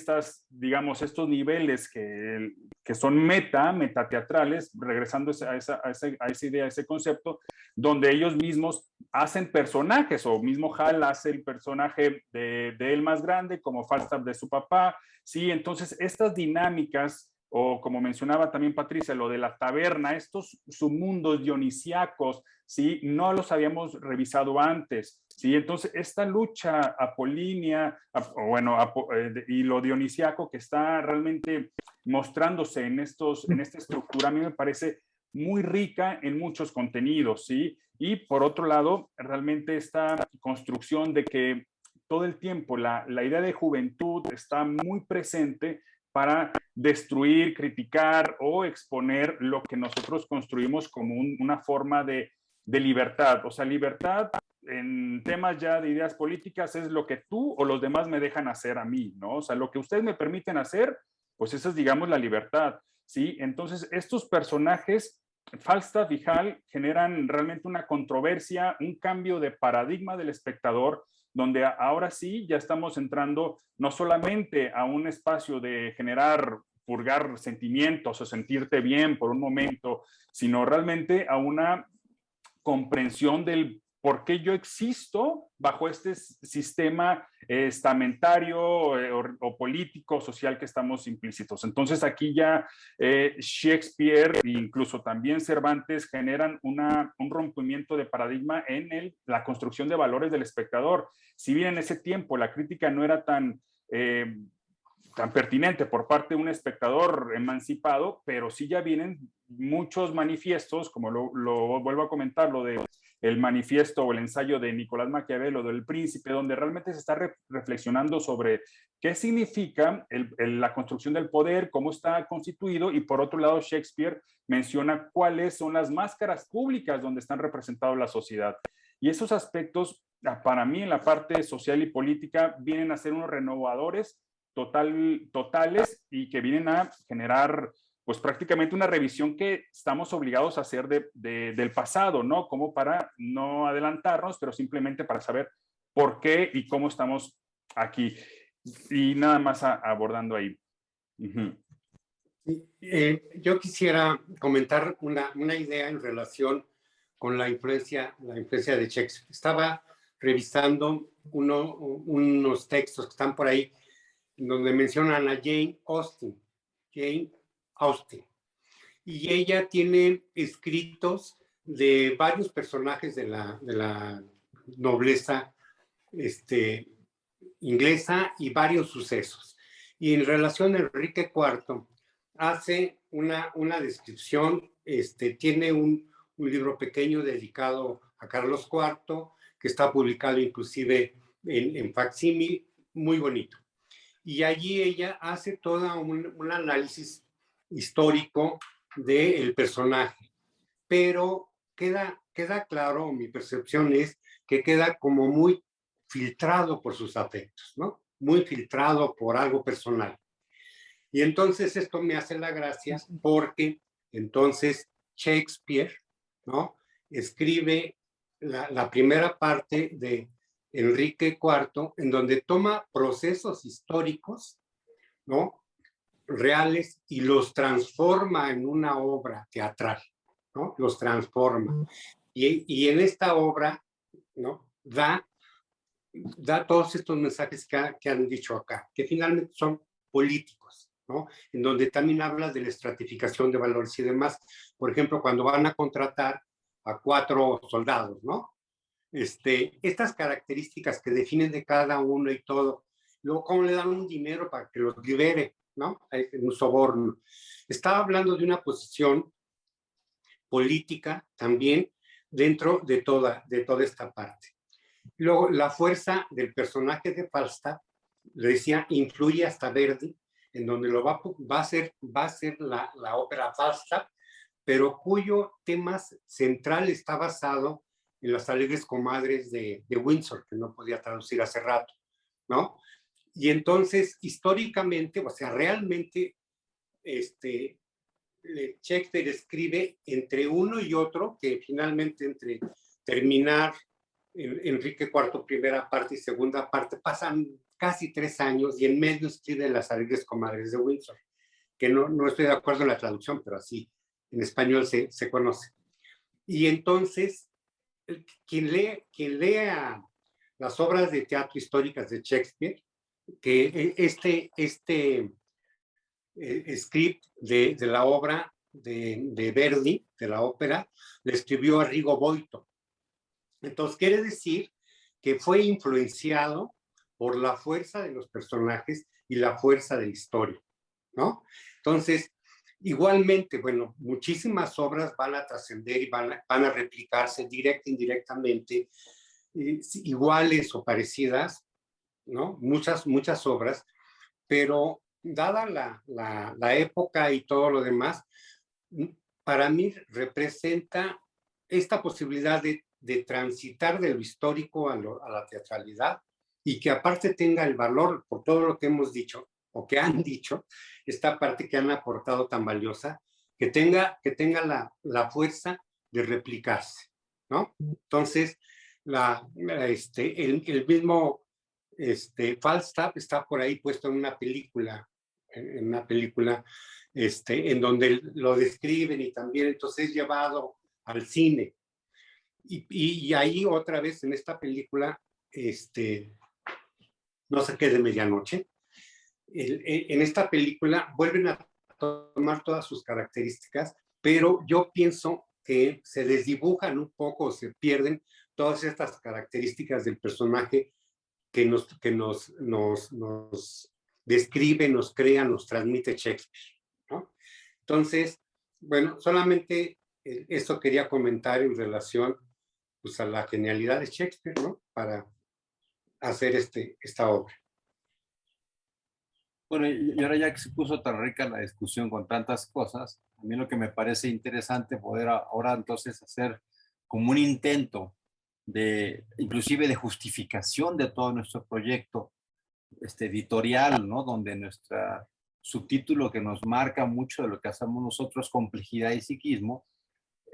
digamos, estos niveles que son metateatrales, regresando a esa idea, a ese concepto, donde ellos mismos hacen personajes, o mismo Hal hace el personaje de él más grande, como Falstaff de su papá, ¿sí? Entonces, estas dinámicas, o como mencionaba también Patricia, lo de la taberna, estos submundos dionisíacos, ¿sí? No los habíamos revisado antes, ¿sí? Entonces, esta lucha apolínea, y lo dionisíaco que está realmente mostrándose en esta estructura, a mí me parece muy rica en muchos contenidos, ¿sí? Y por otro lado, realmente esta construcción de que todo el tiempo la idea de juventud está muy presente para destruir, criticar o exponer lo que nosotros construimos como una forma de libertad. O sea, libertad en temas ya de ideas políticas es lo que tú o los demás me dejan hacer a mí, ¿no? O sea, lo que ustedes me permiten hacer, pues esa es, digamos, la libertad, ¿sí? Entonces, estos personajes, Falstaff y Hal, generan realmente una controversia, un cambio de paradigma del espectador, donde ahora sí ya estamos entrando no solamente a un espacio de generar, purgar sentimientos o sentirte bien por un momento, sino realmente a una comprensión del por qué yo existo bajo este sistema estamentario o político, social que estamos implícitos. Entonces aquí ya Shakespeare e incluso también Cervantes generan un rompimiento de paradigma en la construcción de valores del espectador. Si bien en ese tiempo la crítica no era tan pertinente por parte de un espectador emancipado, pero sí ya vienen muchos manifiestos, como lo vuelvo a comentar, lo de el manifiesto o el ensayo de Nicolás Maquiavelo del Príncipe, donde realmente se está reflexionando sobre qué significa la construcción del poder, cómo está constituido, y por otro lado Shakespeare menciona cuáles son las máscaras públicas donde están representados la sociedad. Y esos aspectos, para mí, en la parte social y política, vienen a ser unos renovadores totales y que vienen a generar pues prácticamente una revisión que estamos obligados a hacer del pasado, ¿no? Como para no adelantarnos, pero simplemente para saber por qué y cómo estamos aquí. Y nada más abordando ahí. Yo quisiera comentar una idea en relación con la influencia de Shakespeare. Estaba revisando unos textos que están por ahí donde mencionan a Jane Austen. Y ella tiene escritos de varios personajes de la nobleza inglesa y varios sucesos. Y en relación a Enrique IV, hace una descripción, tiene un libro pequeño dedicado a Carlos IV, que está publicado inclusive en facsímil, muy bonito. Y allí ella hace todo un análisis histórico del personaje, pero queda claro, mi percepción es que queda como muy filtrado por sus afectos, ¿no? Muy filtrado por algo personal. Y entonces esto me hace la gracia porque entonces Shakespeare, ¿no? Escribe la primera parte de Enrique IV, en donde toma procesos históricos, ¿no? Reales, y los transforma en una obra teatral, ¿no? Los transforma. Y en esta obra, ¿no? Da todos estos mensajes que han dicho acá, que finalmente son políticos, ¿no? En donde también habla de la estratificación de valores y demás. Por ejemplo, cuando van a contratar a 4 soldados, ¿no? Estas características que definen de cada uno y todo, luego cómo le dan un dinero para que los libere, ¿no? Un soborno. Estaba hablando de una posición política también dentro de toda esta parte. Luego, la fuerza del personaje de Falstaff, le decía, influye hasta Verdi, en donde lo va a ser la ópera Falstaff, pero cuyo tema central está basado en las alegres comadres de Windsor, que no podía traducir hace rato, ¿no? Y entonces, históricamente, o sea, realmente, Shakespeare escribe entre uno y otro, que finalmente entre terminar Enrique IV, primera parte y segunda parte, pasan casi 3 años, y en medio escribe las alegres comadres de Windsor, que no estoy de acuerdo en la traducción, pero así en español se conoce. Y entonces, quien lea las obras de teatro históricas de Shakespeare, que script de la obra de Verdi, de la ópera, le escribió Arrigo Boito. Entonces, quiere decir que fue influenciado por la fuerza de los personajes y la fuerza de la historia, ¿no? Entonces, igualmente, bueno, muchísimas obras van a trascender y van a replicarse directa e indirectamente, iguales o parecidas, ¿no? Muchas obras, pero dada la época y todo lo demás, para mí representa esta posibilidad de transitar de lo histórico a la teatralidad y que aparte tenga el valor, por todo lo que hemos dicho, o que han dicho, esta parte que han aportado tan valiosa, que tenga la fuerza de replicarse, ¿no? Entonces, el mismo Falstaff está por ahí puesto en una película, en donde lo describen y también entonces es llevado al cine. Y ahí otra vez en esta película, no sé qué, de medianoche, en esta película vuelven a tomar todas sus características, pero yo pienso que se desdibujan un poco, se pierden todas estas características del personaje que nos describe, nos crea, nos transmite Shakespeare, ¿no? Entonces, bueno, solamente eso quería comentar en relación pues, a la genialidad de Shakespeare, ¿no? Para hacer esta obra. Bueno, y ahora ya que se puso tan rica la discusión con tantas cosas, a mí lo que me parece interesante poder ahora entonces hacer como un intento de, inclusive de justificación de todo nuestro proyecto editorial, ¿no? Donde nuestra subtítulo que nos marca mucho de lo que hacemos nosotros, complejidad y psiquismo,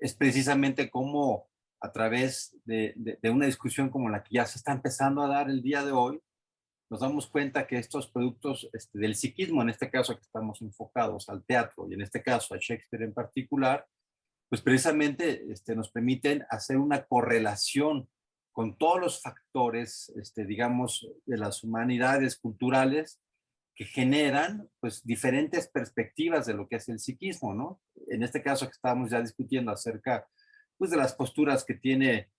es precisamente cómo a través de una discusión como la que ya se está empezando a dar el día de hoy, nos damos cuenta que estos productos del psiquismo, en este caso que estamos enfocados al teatro y en este caso a Shakespeare en particular, pues precisamente nos permiten hacer una correlación con todos los factores, digamos, de las humanidades culturales que generan pues diferentes perspectivas de lo que es el psiquismo, ¿no? En este caso que estábamos ya discutiendo acerca pues de las posturas que tiene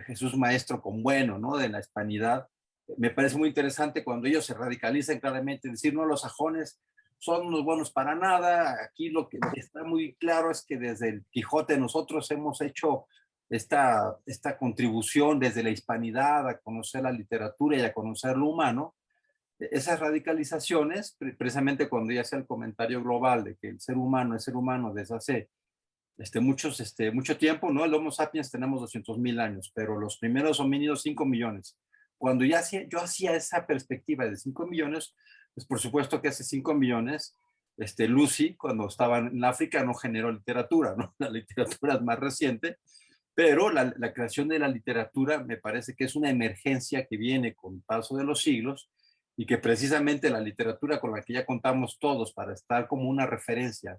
Jesús Maestro con Bueno, ¿no? De la hispanidad. Me parece muy interesante cuando ellos se radicalizan claramente, decir, no, los sajones son unos buenos para nada. Aquí lo que está muy claro es que desde el Quijote nosotros hemos hecho esta contribución desde la hispanidad a conocer la literatura y a conocer lo humano. Esas radicalizaciones, precisamente cuando ya sea el comentario global de que el ser humano es ser humano desde hace mucho tiempo, ¿no? El Homo sapiens tenemos 200,000 años, pero los primeros homínidos 5 millones. Cuando yo hacía esa perspectiva de 5 millones, pues por supuesto que hace 5 millones, Lucy, cuando estaba en África, no generó literatura, ¿no? La literatura es más reciente, pero la creación de la literatura me parece que es una emergencia que viene con el paso de los siglos y que precisamente la literatura con la que ya contamos todos para estar como una referencia,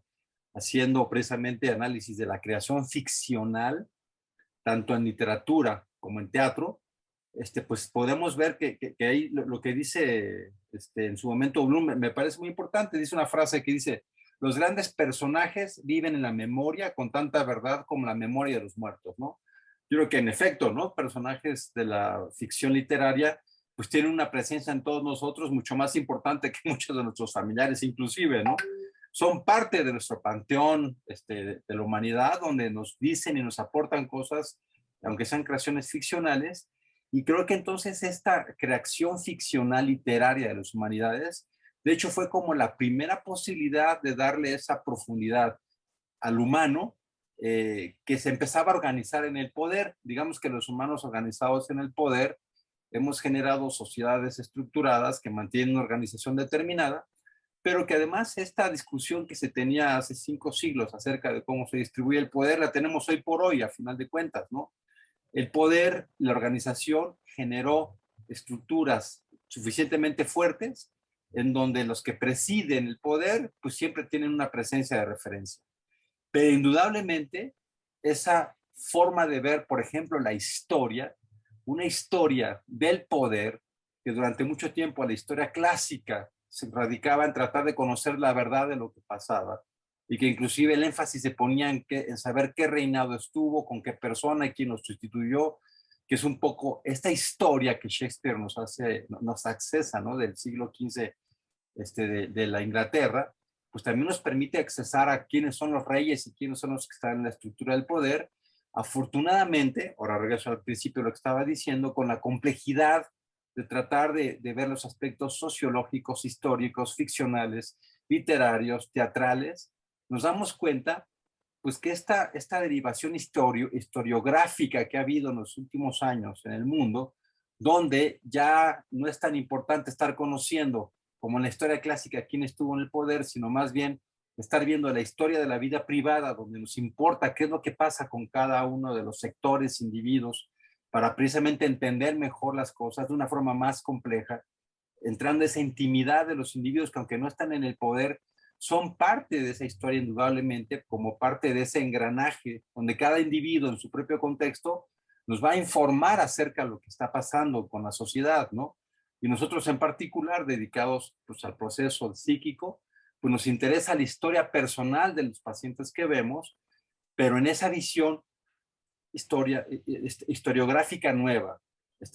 haciendo precisamente análisis de la creación ficcional, tanto en literatura como en teatro, pues podemos ver que ahí lo que dice en su momento Bloom me parece muy importante. Dice una frase que dice, los grandes personajes viven en la memoria con tanta verdad como la memoria de los muertos, ¿no? Yo creo que en efecto, ¿no? Personajes de la ficción literaria pues tienen una presencia en todos nosotros mucho más importante que muchos de nuestros familiares inclusive, ¿no? Son parte de nuestro panteón de la humanidad, donde nos dicen y nos aportan cosas, aunque sean creaciones ficcionales. Y creo que entonces esta creación ficcional literaria de las humanidades, de hecho, fue como la primera posibilidad de darle esa profundidad al humano que se empezaba a organizar en el poder. Digamos que los humanos organizados en el poder hemos generado sociedades estructuradas que mantienen una organización determinada, pero que además esta discusión que se tenía hace 5 siglos acerca de cómo se distribuye el poder, la tenemos hoy por hoy, a final de cuentas, ¿no? El poder, la organización generó estructuras suficientemente fuertes en donde los que presiden el poder pues siempre tienen una presencia de referencia. Pero indudablemente esa forma de ver, por ejemplo, la historia, una historia del poder que durante mucho tiempo la historia clásica se radicaba en tratar de conocer la verdad de lo que pasaba y que inclusive el énfasis se ponía en saber qué reinado estuvo, con qué persona y quién lo sustituyó, que es un poco esta historia que Shakespeare nos accesa, ¿no? Del siglo XV de la Inglaterra, pues también nos permite accesar a quiénes son los reyes y quiénes son los que están en la estructura del poder. Afortunadamente, ahora regreso al principio de lo que estaba diciendo, con la complejidad de tratar de ver los aspectos sociológicos, históricos, ficcionales, literarios, teatrales, nos damos cuenta pues que esta derivación historiográfica que ha habido en los últimos años en el mundo, donde ya no es tan importante estar conociendo, como en la historia clásica, quién estuvo en el poder, sino más bien estar viendo la historia de la vida privada, donde nos importa qué es lo que pasa con cada uno de los sectores, individuos, para precisamente entender mejor las cosas de una forma más compleja, entrando en esa intimidad de los individuos que aunque no están en el poder, son parte de esa historia indudablemente, como parte de ese engranaje, donde cada individuo en su propio contexto nos va a informar acerca de lo que está pasando con la sociedad, ¿no? Y nosotros en particular, dedicados pues, al proceso psíquico, pues nos interesa la historia personal de los pacientes que vemos, pero en esa visión historiográfica nueva,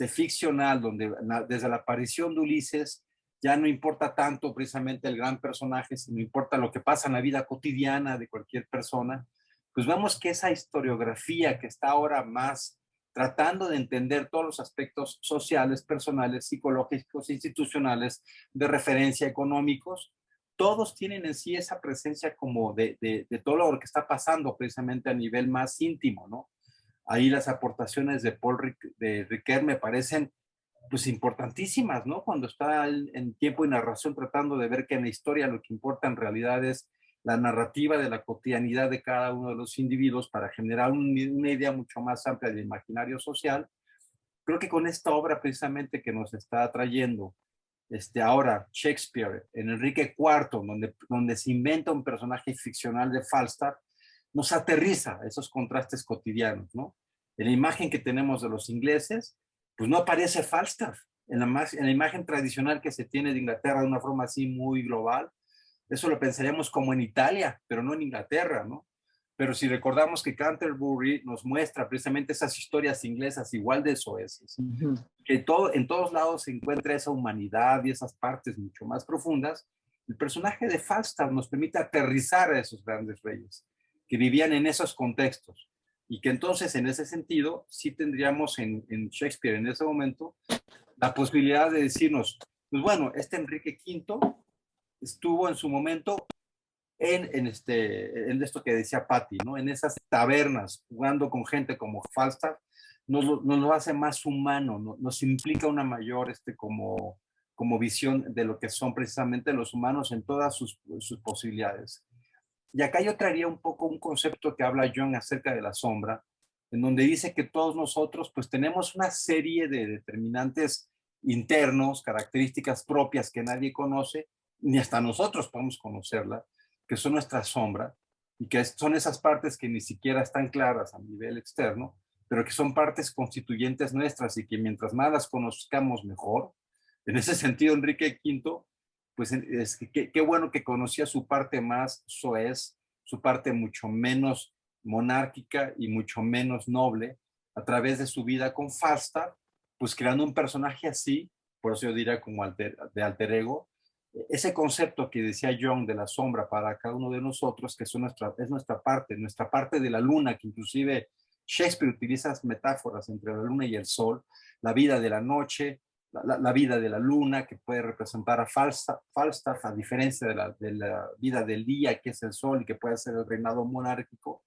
ficcional, donde desde la aparición de Ulises ya no importa tanto precisamente el gran personaje, sino importa lo que pasa en la vida cotidiana de cualquier persona, pues vemos que esa historiografía que está ahora más tratando de entender todos los aspectos sociales, personales, psicológicos, institucionales, de referencia económicos, todos tienen en sí esa presencia como de todo lo que está pasando precisamente a nivel más íntimo, ¿no? Ahí las aportaciones de de Riquet me parecen pues importantísimas, ¿no? Cuando está en tiempo y narración tratando de ver que en la historia lo que importa en realidad es la narrativa de la cotidianidad de cada uno de los individuos para generar una idea mucho más amplia del imaginario social. Creo que con esta obra precisamente que nos está trayendo ahora Shakespeare en Enrique IV, donde se inventa un personaje ficcional de Falstaff, nos aterriza esos contrastes cotidianos, ¿no? En la imagen que tenemos de los ingleses, pues no aparece Falstaff. En la imagen tradicional que se tiene de Inglaterra de una forma así muy global, eso lo pensaríamos como en Italia, pero no en Inglaterra, ¿no? Pero si recordamos que Canterbury nos muestra precisamente esas historias inglesas igual de soeces, que en todos lados se encuentra esa humanidad y esas partes mucho más profundas, el personaje de Falstaff nos permite aterrizar a esos grandes reyes que vivían en esos contextos y que entonces en ese sentido sí tendríamos en Shakespeare en ese momento la posibilidad de decirnos, pues bueno, Enrique V estuvo en su momento en esto que decía Patti, ¿no? En esas tabernas, jugando con gente como Falstaff, nos lo hace más humano, nos implica una mayor como visión de lo que son precisamente los humanos en todas sus posibilidades. Y acá yo traería un poco un concepto que habla Jung acerca de la sombra, en donde dice que todos nosotros pues tenemos una serie de determinantes internos, características propias que nadie conoce, ni hasta nosotros podemos conocerla, que son nuestra sombra, y que son esas partes que ni siquiera están claras a nivel externo, pero que son partes constituyentes nuestras y que mientras más las conozcamos mejor. En ese sentido, Enrique V, pues qué bueno que conocía su parte más soez, su parte mucho menos monárquica y mucho menos noble, a través de su vida con Falstaff, pues creando un personaje así, por eso yo diría como de alter ego, ese concepto que decía Jung de la sombra para cada uno de nosotros, que es nuestra parte de la luna, que inclusive Shakespeare utiliza metáforas entre la luna y el sol, la vida de la noche, la vida de la luna, que puede representar a Falstaff, a diferencia de la vida del día, que es el sol y que puede ser el reinado monárquico.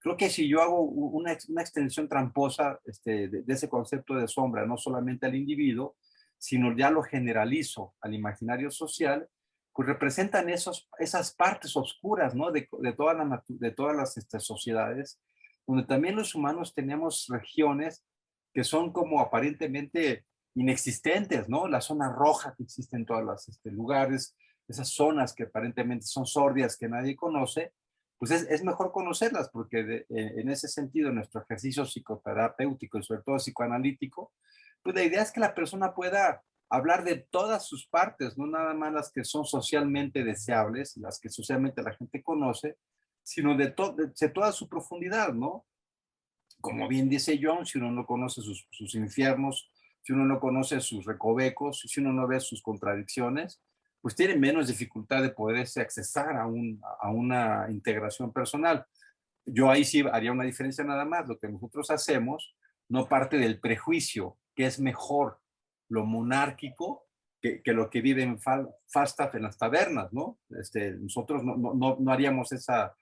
Creo que si yo hago una extensión tramposa de ese concepto de sombra, no solamente al individuo, sino ya lo generalizo al imaginario social, pues representan esas partes oscuras, ¿no? de todas las sociedades, donde también los humanos tenemos regiones que son como aparentemente inexistentes, ¿no? La zona roja que existe en todos los lugares, esas zonas que aparentemente son sordias que nadie conoce, pues es mejor conocerlas porque en ese sentido nuestro ejercicio psicoterapéutico y sobre todo psicoanalítico, pues la idea es que la persona pueda hablar de todas sus partes, no nada más las que son socialmente deseables, las que socialmente la gente conoce, sino de toda su profundidad, ¿no? Como bien dice Jung, si uno no conoce sus infiernos, si uno no conoce sus recovecos, si uno no ve sus contradicciones, pues tiene menos dificultad de poderse accesar a una integración personal. Yo ahí sí haría una diferencia nada más. Lo que nosotros hacemos no parte del prejuicio, que es mejor, lo monárquico que lo que vive en Falstaff en las tabernas, ¿no? Nosotros no haríamos esa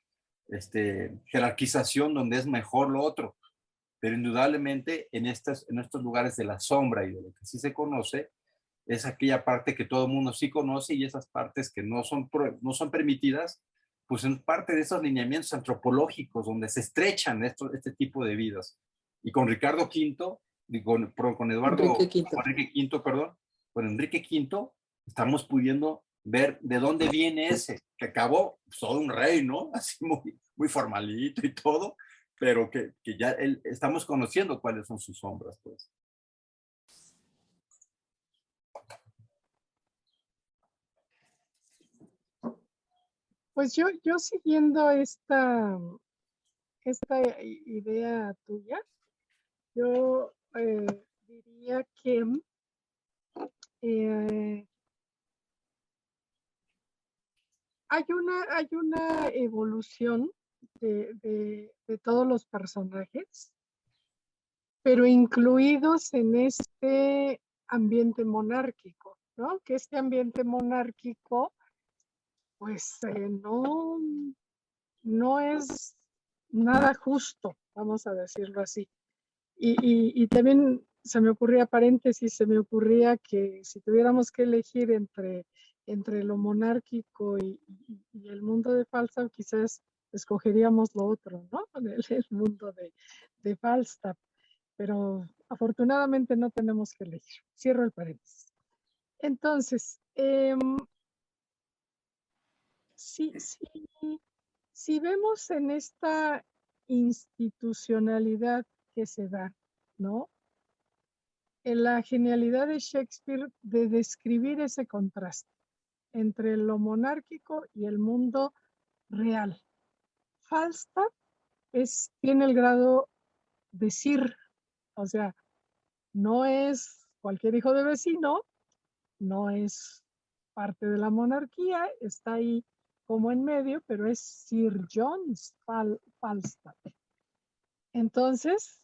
jerarquización donde es mejor lo otro, pero indudablemente en estos lugares de la sombra y de lo que sí se conoce, es aquella parte que todo el mundo sí conoce y esas partes que no son permitidas, pues son parte de esos lineamientos antropológicos donde se estrechan este tipo de vidas. Y con Ricardo V, con Enrique V, estamos pudiendo ver de dónde viene ese, que acabó todo un rey, ¿no? Así muy formalito y todo, pero que ya estamos conociendo cuáles son sus sombras, pues. Pues yo siguiendo esta idea tuya, yo diría que hay una evolución de todos los personajes, pero incluidos en este ambiente monárquico, ¿no? Que este ambiente monárquico, pues no es nada justo, vamos a decirlo así. Y también se me ocurría que si tuviéramos que elegir entre lo monárquico y el mundo de Falstaff, quizás escogeríamos lo otro, ¿no? El mundo de Falstaff. Pero afortunadamente no tenemos que elegir. Cierro el paréntesis. Entonces, si vemos en esta institucionalidad que se da, ¿no? En la genialidad de Shakespeare de describir ese contraste entre lo monárquico y el mundo real. Falstaff tiene el grado de sir, o sea, no es cualquier hijo de vecino, no es parte de la monarquía, está ahí como en medio, pero es Sir John Falstaff. Entonces,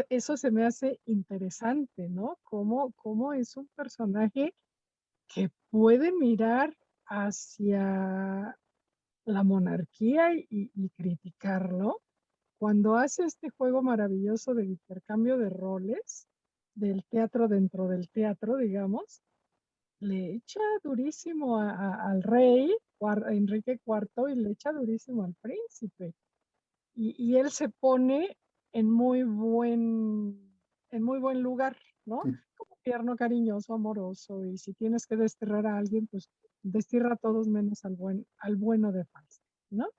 eso se me hace interesante, ¿no? Cómo es un personaje que puede mirar hacia la monarquía y criticarlo cuando hace este juego maravilloso de intercambio de roles del teatro dentro del teatro, digamos, le echa durísimo al rey, a Enrique IV, y le echa durísimo al príncipe. Y él se pone en muy buen lugar, ¿no? Como tierno, cariñoso, amoroso, y si tienes que desterrar a alguien, pues destierra a todos menos al bueno de Falstaff, ¿no?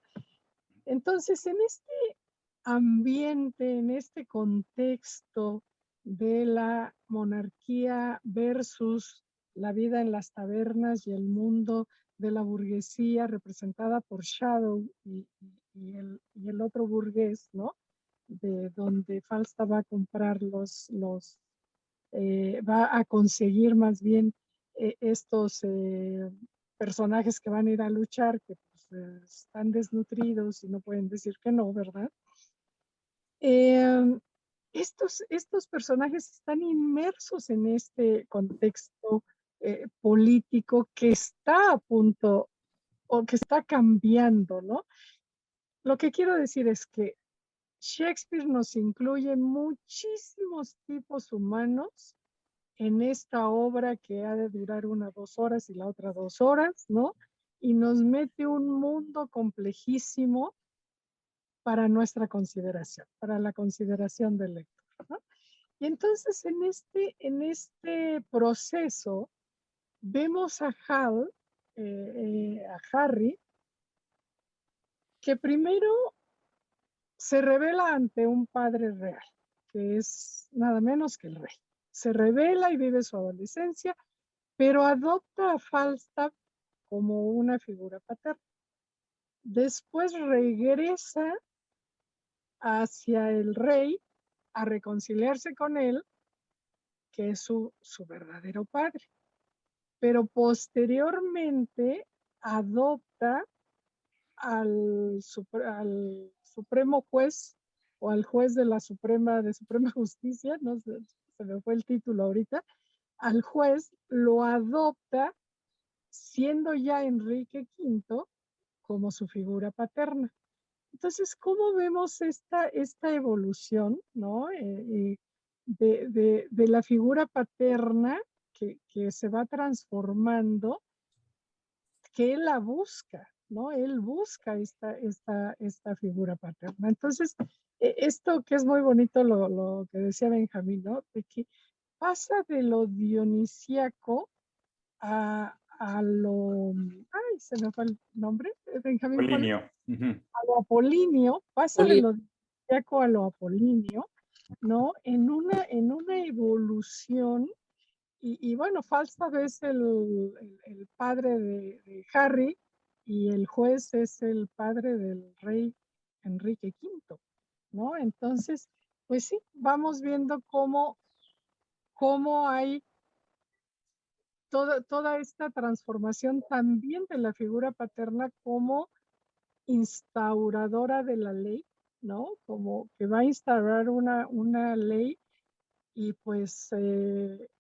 Entonces, en este ambiente, en este contexto de la monarquía versus la vida en las tabernas y el mundo de la burguesía representada por Shadow y el otro burgués, ¿no? De donde Falstaff va a comprar va a conseguir más bien estos personajes que van a ir a luchar, que pues, están desnutridos y no pueden decir que no, ¿verdad? Estos personajes están inmersos en este contexto político que está a punto o que está cambiando, ¿no? Lo que quiero decir es que Shakespeare nos incluye muchísimos tipos humanos en esta obra que ha de durar una 2 horas y la otra 2 horas, ¿no? Y nos mete un mundo complejísimo para nuestra consideración, para la consideración del lector, ¿no? Y entonces en este proceso vemos a Harry, que primero se revela ante un padre real, que es nada menos que el rey. Se revela y vive su adolescencia, pero adopta a Falstaff como una figura paterna. Después regresa hacia el rey a reconciliarse con él, que es su verdadero padre. Pero posteriormente adopta al supremo juez o al juez de la Suprema Justicia, no sé, se me fue el título ahorita, al juez lo adopta siendo ya Enrique V como su figura paterna. Entonces, ¿cómo vemos esta evolución, ¿no? De la figura paterna que se va transformando, que él la busca, ¿no? Él busca esta figura paterna. Entonces, esto que es muy bonito, lo que decía Benjamín, ¿no? De que pasa de lo dionisíaco a lo, ay, se me fue el nombre, Benjamín, ¿cuál es? Apolíneo. Ujú. A lo apolíneo, pasa de lo dionisíaco a lo apolíneo, ¿no? En una evolución, y bueno, Falstaff es el padre de Harry, y el juez es el padre del rey Enrique V, ¿no? Entonces, pues sí, vamos viendo cómo hay toda esta transformación también de la figura paterna como instauradora de la ley, ¿no? Como que va a instaurar una ley, y pues el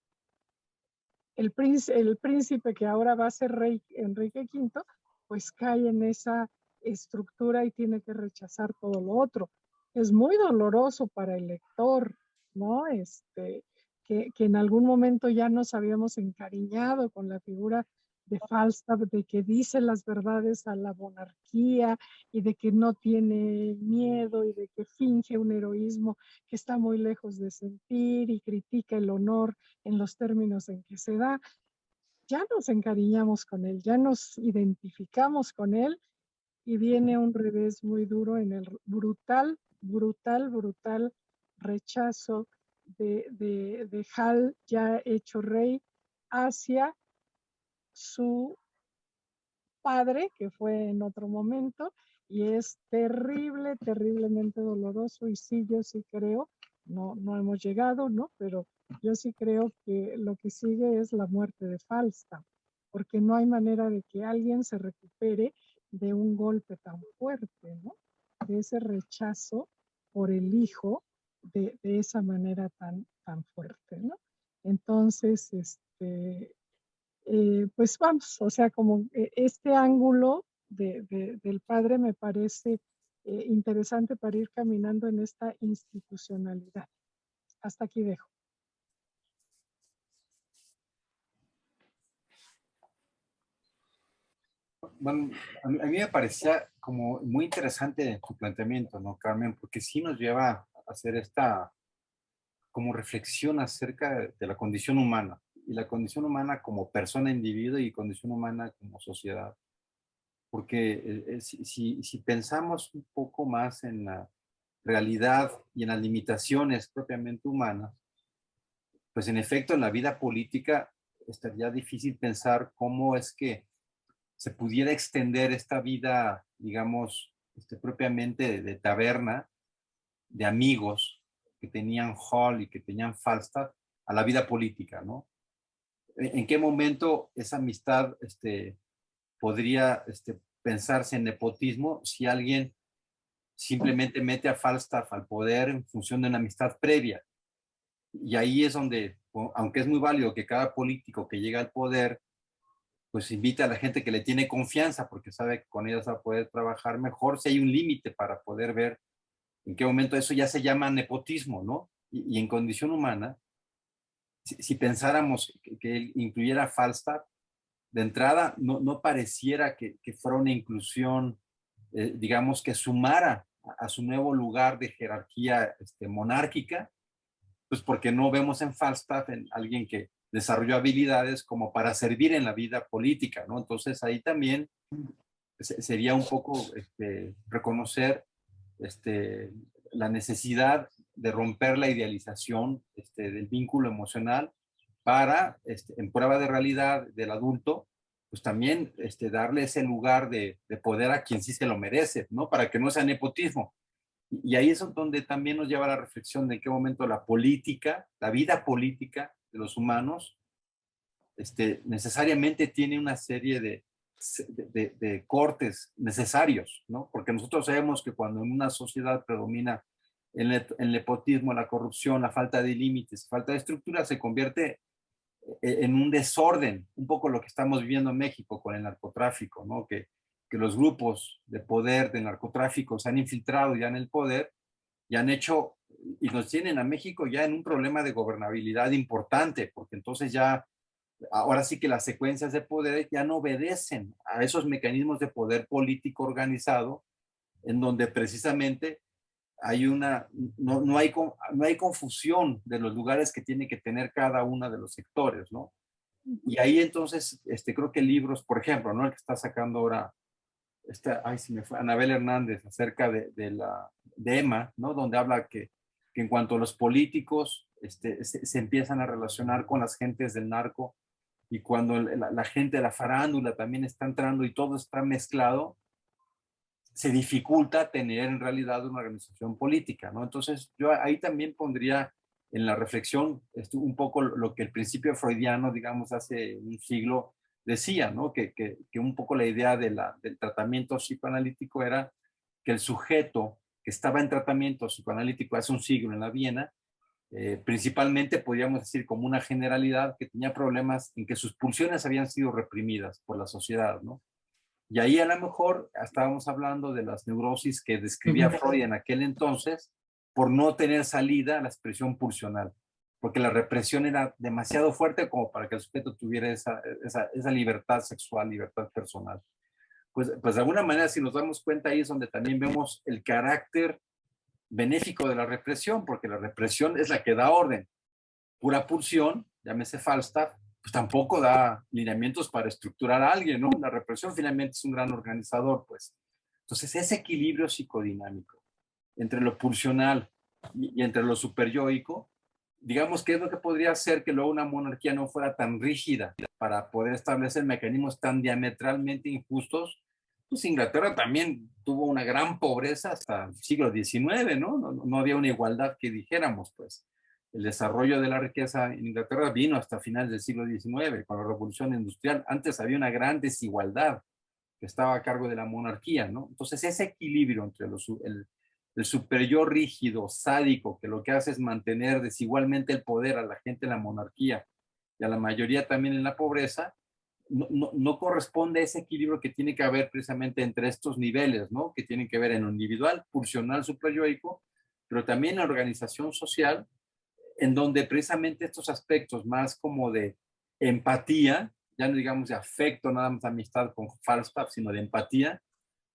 príncipe que ahora va a ser rey Enrique V, pues cae en esa estructura y tiene que rechazar todo lo otro. Es muy doloroso para el lector, ¿no? Que en algún momento ya nos habíamos encariñado con la figura de Falstaff, de que dice las verdades a la monarquía y de que no tiene miedo y de que finge un heroísmo que está muy lejos de sentir y critica el honor en los términos en que se da. Ya nos encariñamos con él, ya nos identificamos con él, y viene un revés muy duro en el brutal rechazo de Hal, ya hecho rey, hacia su padre, que fue en otro momento, y es terriblemente doloroso. Y sí, yo sí creo, no hemos llegado, ¿no? Pero yo sí creo que lo que sigue es la muerte de Falstaff, porque no hay manera de que alguien se recupere de un golpe tan fuerte, ¿no? De ese rechazo por el hijo de esa manera tan fuerte, ¿no? Entonces, pues vamos, o sea, como este ángulo del padre me parece interesante para ir caminando en esta institucionalidad. Hasta aquí dejo. Bueno, a mí me parecía como muy interesante tu planteamiento, ¿no, Carmen? Porque sí nos lleva a hacer esta como reflexión acerca de la condición humana, y la condición humana como persona, individuo, y condición humana como sociedad. Porque si pensamos un poco más en la realidad y en las limitaciones propiamente humanas, pues en efecto en la vida política estaría difícil pensar cómo es que se pudiera extender esta vida, digamos, propiamente de taberna, de amigos que tenían Hall y que tenían Falstaff, a la vida política, ¿no? ¿En qué momento esa amistad podría pensarse en nepotismo si alguien simplemente mete a Falstaff al poder en función de una amistad previa? Y ahí es donde, aunque es muy válido que cada político que llega al poder pues invita a la gente que le tiene confianza porque sabe que con ellos va a poder trabajar mejor, si hay un límite para poder ver en qué momento eso ya se llama nepotismo, ¿no? Y en condición humana, si pensáramos que él incluyera a Falstaff, de entrada no pareciera que fuera una inclusión, digamos, que sumara a su nuevo lugar de jerarquía monárquica, pues porque no vemos en Falstaff en alguien que desarrolló habilidades como para servir en la vida política, ¿no? Entonces ahí también sería un poco reconocer la necesidad de romper la idealización del vínculo emocional para, en prueba de realidad del adulto, pues también darle ese lugar de poder a quien sí se lo merece, ¿no? Para que no sea nepotismo. Y ahí es donde también nos lleva a la reflexión de en qué momento la política, la vida política de los humanos, necesariamente tiene una serie de cortes necesarios, ¿no? Porque nosotros sabemos que cuando en una sociedad predomina el nepotismo, la corrupción, la falta de límites, falta de estructura, se convierte en un desorden, un poco lo que estamos viviendo en México con el narcotráfico, ¿no? Que los grupos de poder del narcotráfico se han infiltrado ya en el poder y han hecho, y nos tienen a México ya en un problema de gobernabilidad importante, porque entonces ya, ahora sí que las secuencias de poder ya no obedecen a esos mecanismos de poder político organizado, en donde precisamente hay no hay confusión de los lugares que tiene que tener cada uno de los sectores, ¿no? Y ahí entonces, creo que libros, por ejemplo, ¿no? El que está sacando ahora, ay, se me fue, Anabel Hernández, acerca de Emma, ¿no? Donde habla que en cuanto a los políticos, se empiezan a relacionar con las gentes del narco, y cuando la gente de la farándula también está entrando y todo está mezclado, se dificulta tener en realidad una organización política, ¿no? Entonces, yo ahí también pondría en la reflexión un poco lo que el principio freudiano, digamos, hace un siglo decía, ¿no? Que un poco la idea del tratamiento psicoanalítico era que el sujeto que estaba en tratamiento psicoanalítico hace un siglo en la Viena, principalmente podríamos decir como una generalidad, que tenía problemas en que sus pulsiones habían sido reprimidas por la sociedad, ¿no? Y ahí a lo mejor estábamos hablando de las neurosis que describía Freud en aquel entonces, por no tener salida a la expresión pulsional, porque la represión era demasiado fuerte como para que el sujeto tuviera esa libertad sexual, libertad personal. Pues de alguna manera, si nos damos cuenta, ahí es donde también vemos el carácter benéfico de la represión, porque la represión es la que da orden. Pura pulsión, llámese Falstaff, pues tampoco da lineamientos para estructurar a alguien, ¿no? La represión finalmente es un gran organizador, pues. Entonces, ese equilibrio psicodinámico entre lo pulsional y entre lo superyoico, digamos que es lo que podría hacer que luego una monarquía no fuera tan rígida para poder establecer mecanismos tan diametralmente injustos. Pues Inglaterra también tuvo una gran pobreza hasta el siglo XIX, ¿no? No había una igualdad que dijéramos, pues. El desarrollo de la riqueza en Inglaterra vino hasta finales del siglo XIX, con la revolución industrial. Antes había una gran desigualdad que estaba a cargo de la monarquía, ¿no? Entonces, ese equilibrio entre el superior rígido, sádico, que lo que hace es mantener desigualmente el poder a la gente en la monarquía y a la mayoría también en la pobreza, no corresponde a ese equilibrio que tiene que haber precisamente entre estos niveles, ¿no? Que tienen que ver en lo individual, pulsional, superyoico, pero también en la organización social, en donde precisamente estos aspectos más como de empatía, ya no digamos de afecto, nada más de amistad con Falstaff, sino de empatía,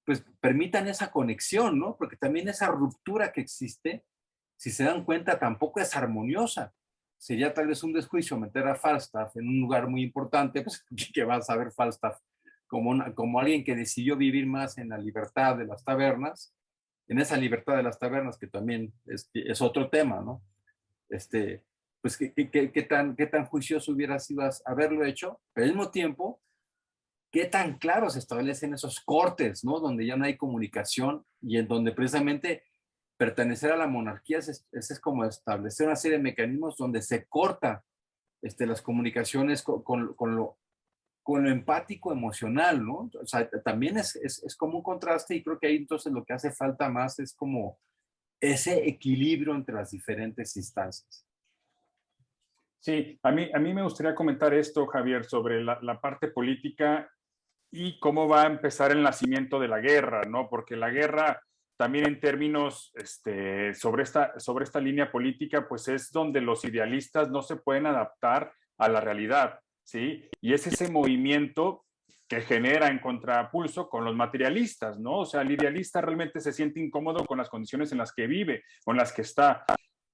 pues permitan esa conexión, ¿no? Porque también esa ruptura que existe, si se dan cuenta, tampoco es armoniosa. Sería tal vez un desjuicio meter a Falstaff en un lugar muy importante, pues que va a saber Falstaff como alguien que decidió vivir más en la libertad de las tabernas, en esa libertad de las tabernas que también es otro tema, ¿no? Pues qué tan juicioso hubiera sido haberlo hecho, pero al mismo tiempo, qué tan claros se establecen esos cortes, ¿no? Donde ya no hay comunicación y en donde precisamente pertenecer a la monarquía es como establecer una serie de mecanismos donde se corta las comunicaciones con lo empático emocional, ¿no? O sea, también es como un contraste, y creo que ahí entonces lo que hace falta más es como ese equilibrio entre las diferentes instancias. Sí, a mí me gustaría comentar esto, Javier, sobre la parte política y cómo va a empezar el nacimiento de la guerra, ¿no? Porque la guerra también en términos sobre esta línea política, pues es donde los idealistas no se pueden adaptar a la realidad, ¿sí? Y es ese movimiento que genera en contrapulso con los materialistas, ¿no? O sea, el idealista realmente se siente incómodo con las condiciones en las que vive, con las que está.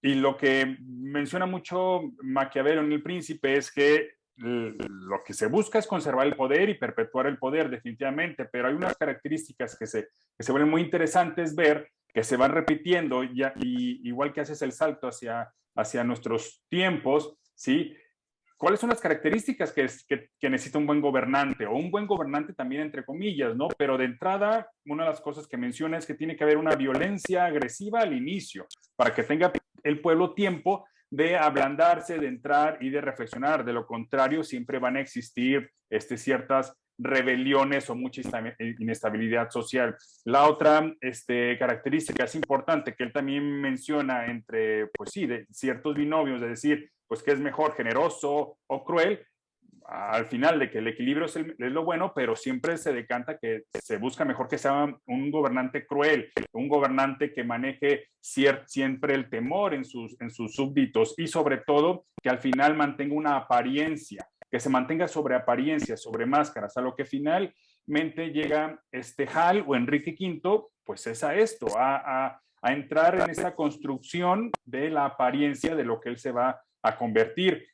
Y lo que menciona mucho Maquiavelo en El Príncipe es que lo que se busca es conservar el poder y perpetuar el poder, definitivamente, pero hay unas características que se vuelven muy interesantes ver, que se van repitiendo, y igual que haces el salto hacia nuestros tiempos, ¿sí? ¿Cuáles son las características que necesita un buen gobernante? O un buen gobernante también, entre comillas, ¿no? Pero de entrada, una de las cosas que menciona es que tiene que haber una violencia agresiva al inicio, para que tenga el pueblo tiempo de ablandarse, de entrar y de reflexionar. De lo contrario, siempre van a existir ciertas rebeliones o mucha inestabilidad social. La otra característica es importante que él también menciona entre, pues sí, de ciertos binomios, de decir, pues qué es mejor, generoso o cruel, al final de que el equilibrio es lo bueno, pero siempre se decanta que se busca mejor que sea un gobernante cruel, un gobernante que maneje siempre el temor en sus súbditos y sobre todo que al final mantenga una apariencia, que se mantenga sobre apariencias, sobre máscaras, a lo que finalmente llega Hal o Enrique V, pues es a esto, a entrar en esa construcción de la apariencia de lo que él se va a convertir.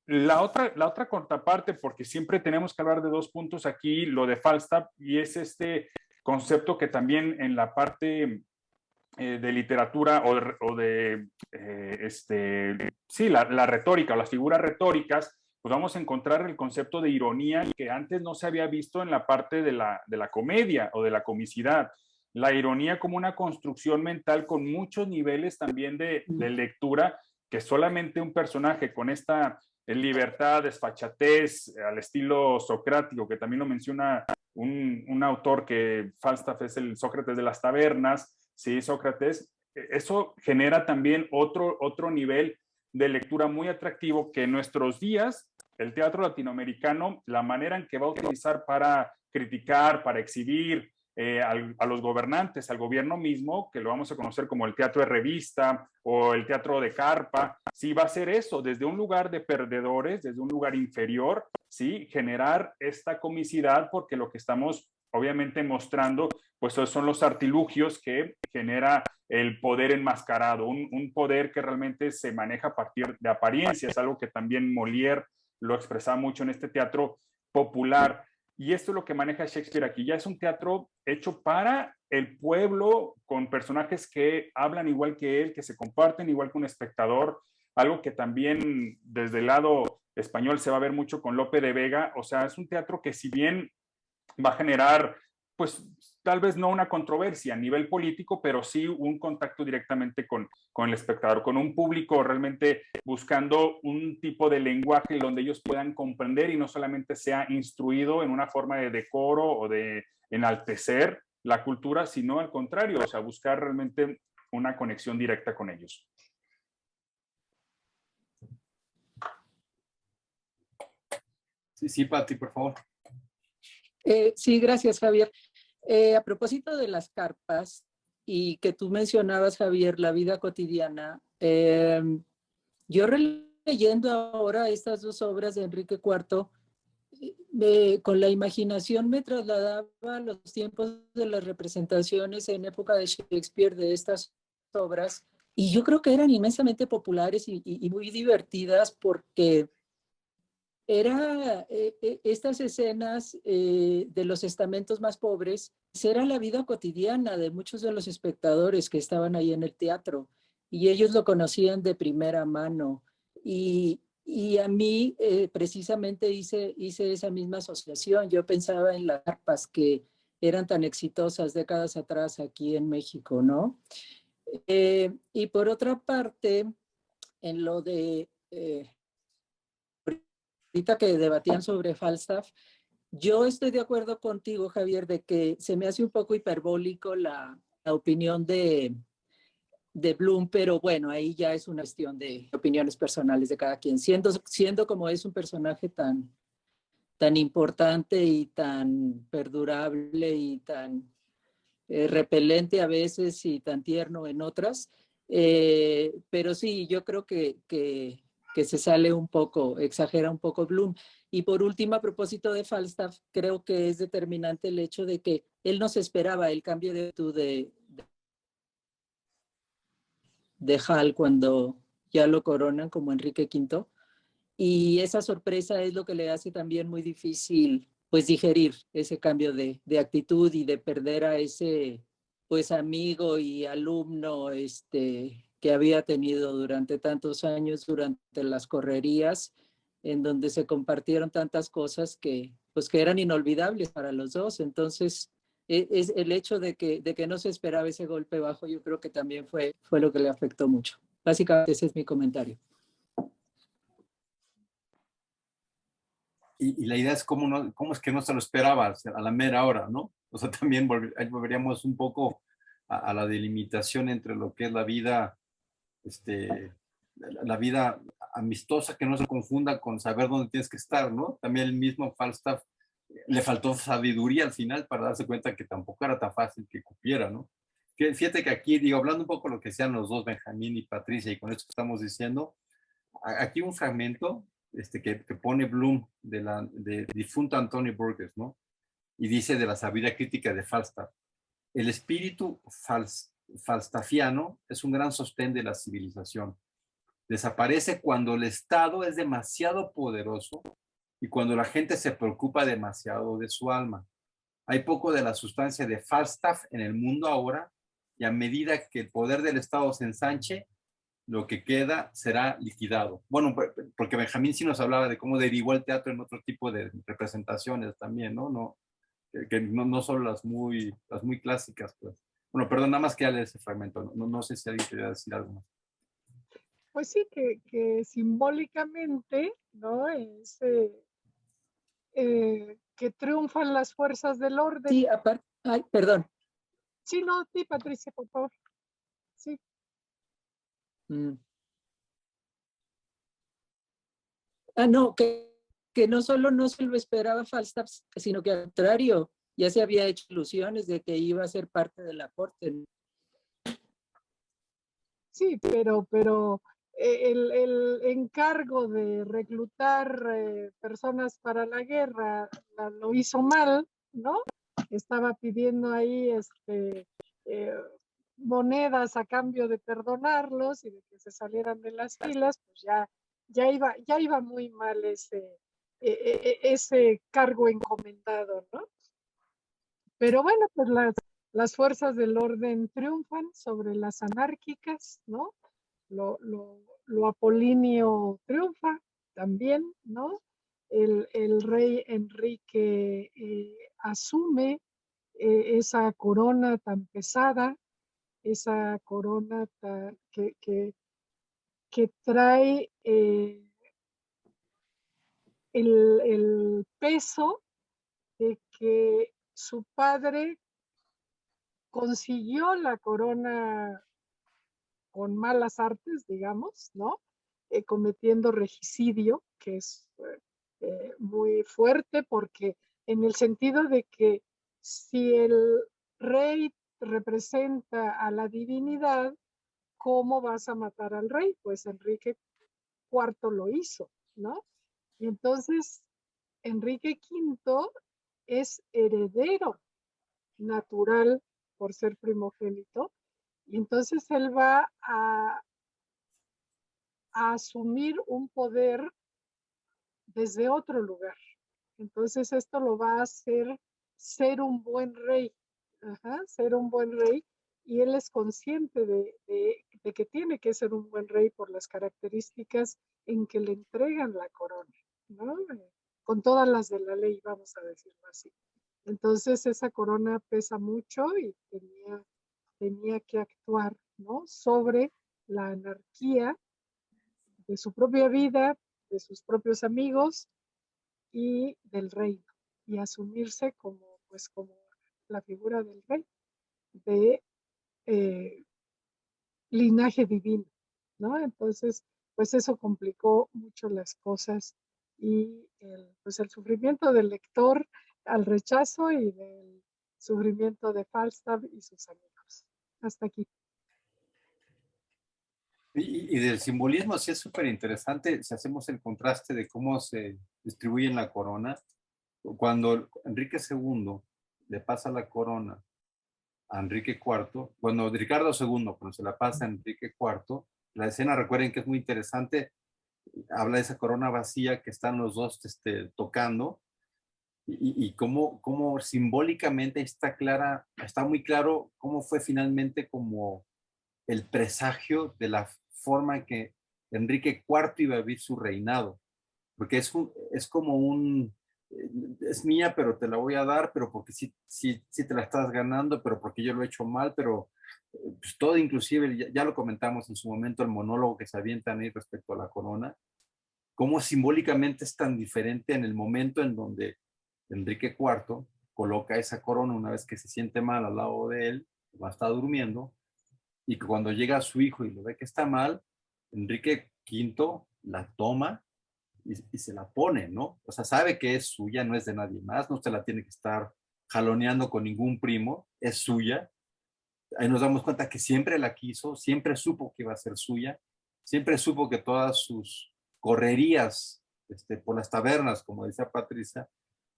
La otra contraparte, porque siempre tenemos que hablar de dos puntos aquí, lo de Falstaff, y es este concepto que también en la parte de literatura sí, la retórica o las figuras retóricas, pues vamos a encontrar el concepto de ironía que antes no se había visto en la parte de la comedia o de la comicidad. La ironía como una construcción mental con muchos niveles también de lectura, que solamente un personaje con esta libertad, desfachatez, al estilo socrático, que también lo menciona un autor que Falstaff es el Sócrates de las tabernas, sí, Sócrates, eso genera también otro nivel de lectura muy atractivo que en nuestros días el teatro latinoamericano, la manera en que va a utilizar para criticar, para exhibir a los gobernantes, al gobierno mismo, que lo vamos a conocer como el teatro de revista o el teatro de carpa, sí va a ser eso, desde un lugar de perdedores, desde un lugar inferior, sí, generar esta comicidad porque lo que estamos obviamente mostrando, pues son los artilugios que genera el poder enmascarado, un poder que realmente se maneja a partir de apariencias, algo que también Molière lo expresaba mucho en este teatro popular. Y esto es lo que maneja Shakespeare aquí. Ya es un teatro hecho para el pueblo, con personajes que hablan igual que él, que se comparten igual que un espectador, algo que también desde el lado español se va a ver mucho con Lope de Vega. O sea, es un teatro que si bien va a generar, pues tal vez no una controversia a nivel político, pero sí un contacto directamente con el espectador, con un público realmente buscando un tipo de lenguaje donde ellos puedan comprender y no solamente sea instruido en una forma de decoro o de enaltecer la cultura, sino al contrario, o sea, buscar realmente una conexión directa con ellos. Sí, Pati, por favor. Sí, gracias, Javier. A propósito de las carpas y que tú mencionabas, Javier, la vida cotidiana, yo releyendo ahora estas dos obras de Enrique IV, con la imaginación me trasladaba a los tiempos de las representaciones en época de Shakespeare de estas obras, y yo creo que eran inmensamente populares y muy divertidas porque estas escenas de los estamentos más pobres, era la vida cotidiana de muchos de los espectadores que estaban ahí en el teatro y ellos lo conocían de primera mano. Y a mí precisamente hice esa misma asociación. Yo pensaba en las carpas que eran tan exitosas décadas atrás aquí en México, ¿no? Y por otra parte, en lo de... ahorita que debatían sobre Falstaff, yo estoy de acuerdo contigo, Javier, de que se me hace un poco hiperbólico la opinión de Bloom, pero bueno, ahí ya es una cuestión de opiniones personales de cada quien. Siendo como es un personaje tan importante y tan perdurable y tan repelente a veces y tan tierno en otras, pero sí, yo creo que se sale un poco, exagera un poco Bloom. Y por último, a propósito de Falstaff, creo que es determinante el hecho de que él no se esperaba el cambio de actitud de Hal cuando ya lo coronan como Enrique V. Y esa sorpresa es lo que le hace también muy difícil pues digerir ese cambio de actitud y de perder a ese pues amigo y alumno que había tenido durante tantos años, durante las correrías, en donde se compartieron tantas cosas que pues que eran inolvidables para los dos. Entonces, es el hecho de que no se esperaba ese golpe bajo, yo creo que también fue lo que le afectó mucho. Básicamente ese es mi comentario. y la idea es cómo es que no se lo esperaba a la mera hora, ¿no? O sea, también ahí volveríamos un poco a la delimitación entre lo que es la vida, la vida amistosa, que no se confunda con saber dónde tienes que estar, ¿no? También el mismo Falstaff le faltó sabiduría al final para darse cuenta que tampoco era tan fácil que cupiera, ¿no? Que fíjate que aquí, digo, hablando un poco de lo que sean los dos, Benjamín y Patricia, y con esto que estamos diciendo, aquí un fragmento que pone Bloom de difunto Antonio Burgess, ¿no? Y dice de la sabiduría crítica de Falstaff: el espíritu falstaffiano es un gran sostén de la civilización. Desaparece cuando el Estado es demasiado poderoso y cuando la gente se preocupa demasiado de su alma. Hay poco de la sustancia de Falstaff en el mundo ahora, y a medida que el poder del Estado se ensanche, lo que queda será liquidado. Bueno, porque Benjamín sí nos hablaba de cómo derivó el teatro en otro tipo de representaciones también, ¿no? Que no solo las muy clásicas, pues. Bueno, perdón, nada más que leer ese fragmento. No sé si alguien quería decir algo más. Pues sí, que simbólicamente, ¿no? Es que triunfan las fuerzas del orden. Sí, aparte, ay, perdón. Sí, no, sí, Patricia, por favor. Sí. No, que no solo no se lo esperaba Falstaff, sino que al contrario, ya se había hecho ilusiones de que iba a ser parte de la corte. Sí, pero el encargo de reclutar personas para la guerra lo hizo mal, ¿no? Estaba pidiendo ahí monedas a cambio de perdonarlos y de que se salieran de las filas, pues ya iba muy mal ese cargo encomendado, ¿no? Pero bueno, pues las fuerzas del orden triunfan sobre las anárquicas, ¿no? Lo apolíneo triunfa también, ¿no? El rey Enrique asume esa corona tan pesada, esa corona que trae el peso de que su padre consiguió la corona con malas artes, digamos, ¿no? Cometiendo regicidio, que es muy fuerte porque en el sentido de que si el rey representa a la divinidad, ¿cómo vas a matar al rey? Pues Enrique IV lo hizo, ¿no? Y entonces Enrique V es heredero natural por ser primogénito, y entonces él va a asumir un poder desde otro lugar. Entonces esto lo va a hacer ser un buen rey, ser un buen rey, y él es consciente de que tiene que ser un buen rey por las características en que le entregan la corona, ¿no? Con todas las de la ley, vamos a decirlo así. Entonces esa corona pesa mucho y tenía que actuar, ¿no? Sobre la anarquía de su propia vida, de sus propios amigos y del reino, y asumirse como la figura del rey, de linaje divino, ¿no? Entonces, pues eso complicó mucho las cosas, y pues el sufrimiento del lector al rechazo y del sufrimiento de Falstaff y sus amigos. Hasta aquí. Y del simbolismo sí es súper interesante si hacemos el contraste de cómo se distribuye la corona. Cuando Enrique II le pasa la corona a Enrique IV, bueno, Ricardo II, cuando se la pasa a Enrique IV, la escena, recuerden que es muy interesante, habla de esa corona vacía que están los dos tocando, y cómo simbólicamente está muy claro cómo fue finalmente como el presagio de la forma en que Enrique IV iba a vivir su reinado, porque es como es mía, pero te la voy a dar, pero porque sí te la estás ganando, pero porque yo lo he hecho mal, pero pues todo, inclusive, ya lo comentamos en su momento, el monólogo que se avientan ahí respecto a la corona, cómo simbólicamente es tan diferente en el momento en donde Enrique IV coloca esa corona una vez que se siente mal al lado de él, va a estar durmiendo, y que cuando llega su hijo y lo ve que está mal, Enrique V la toma y se la pone, ¿no? O sea, sabe que es suya, no es de nadie más, no se la tiene que estar jaloneando con ningún primo, es suya. Ahí nos damos cuenta que siempre la quiso, siempre supo que iba a ser suya, siempre supo que todas sus correrías por las tabernas, como decía Patricia,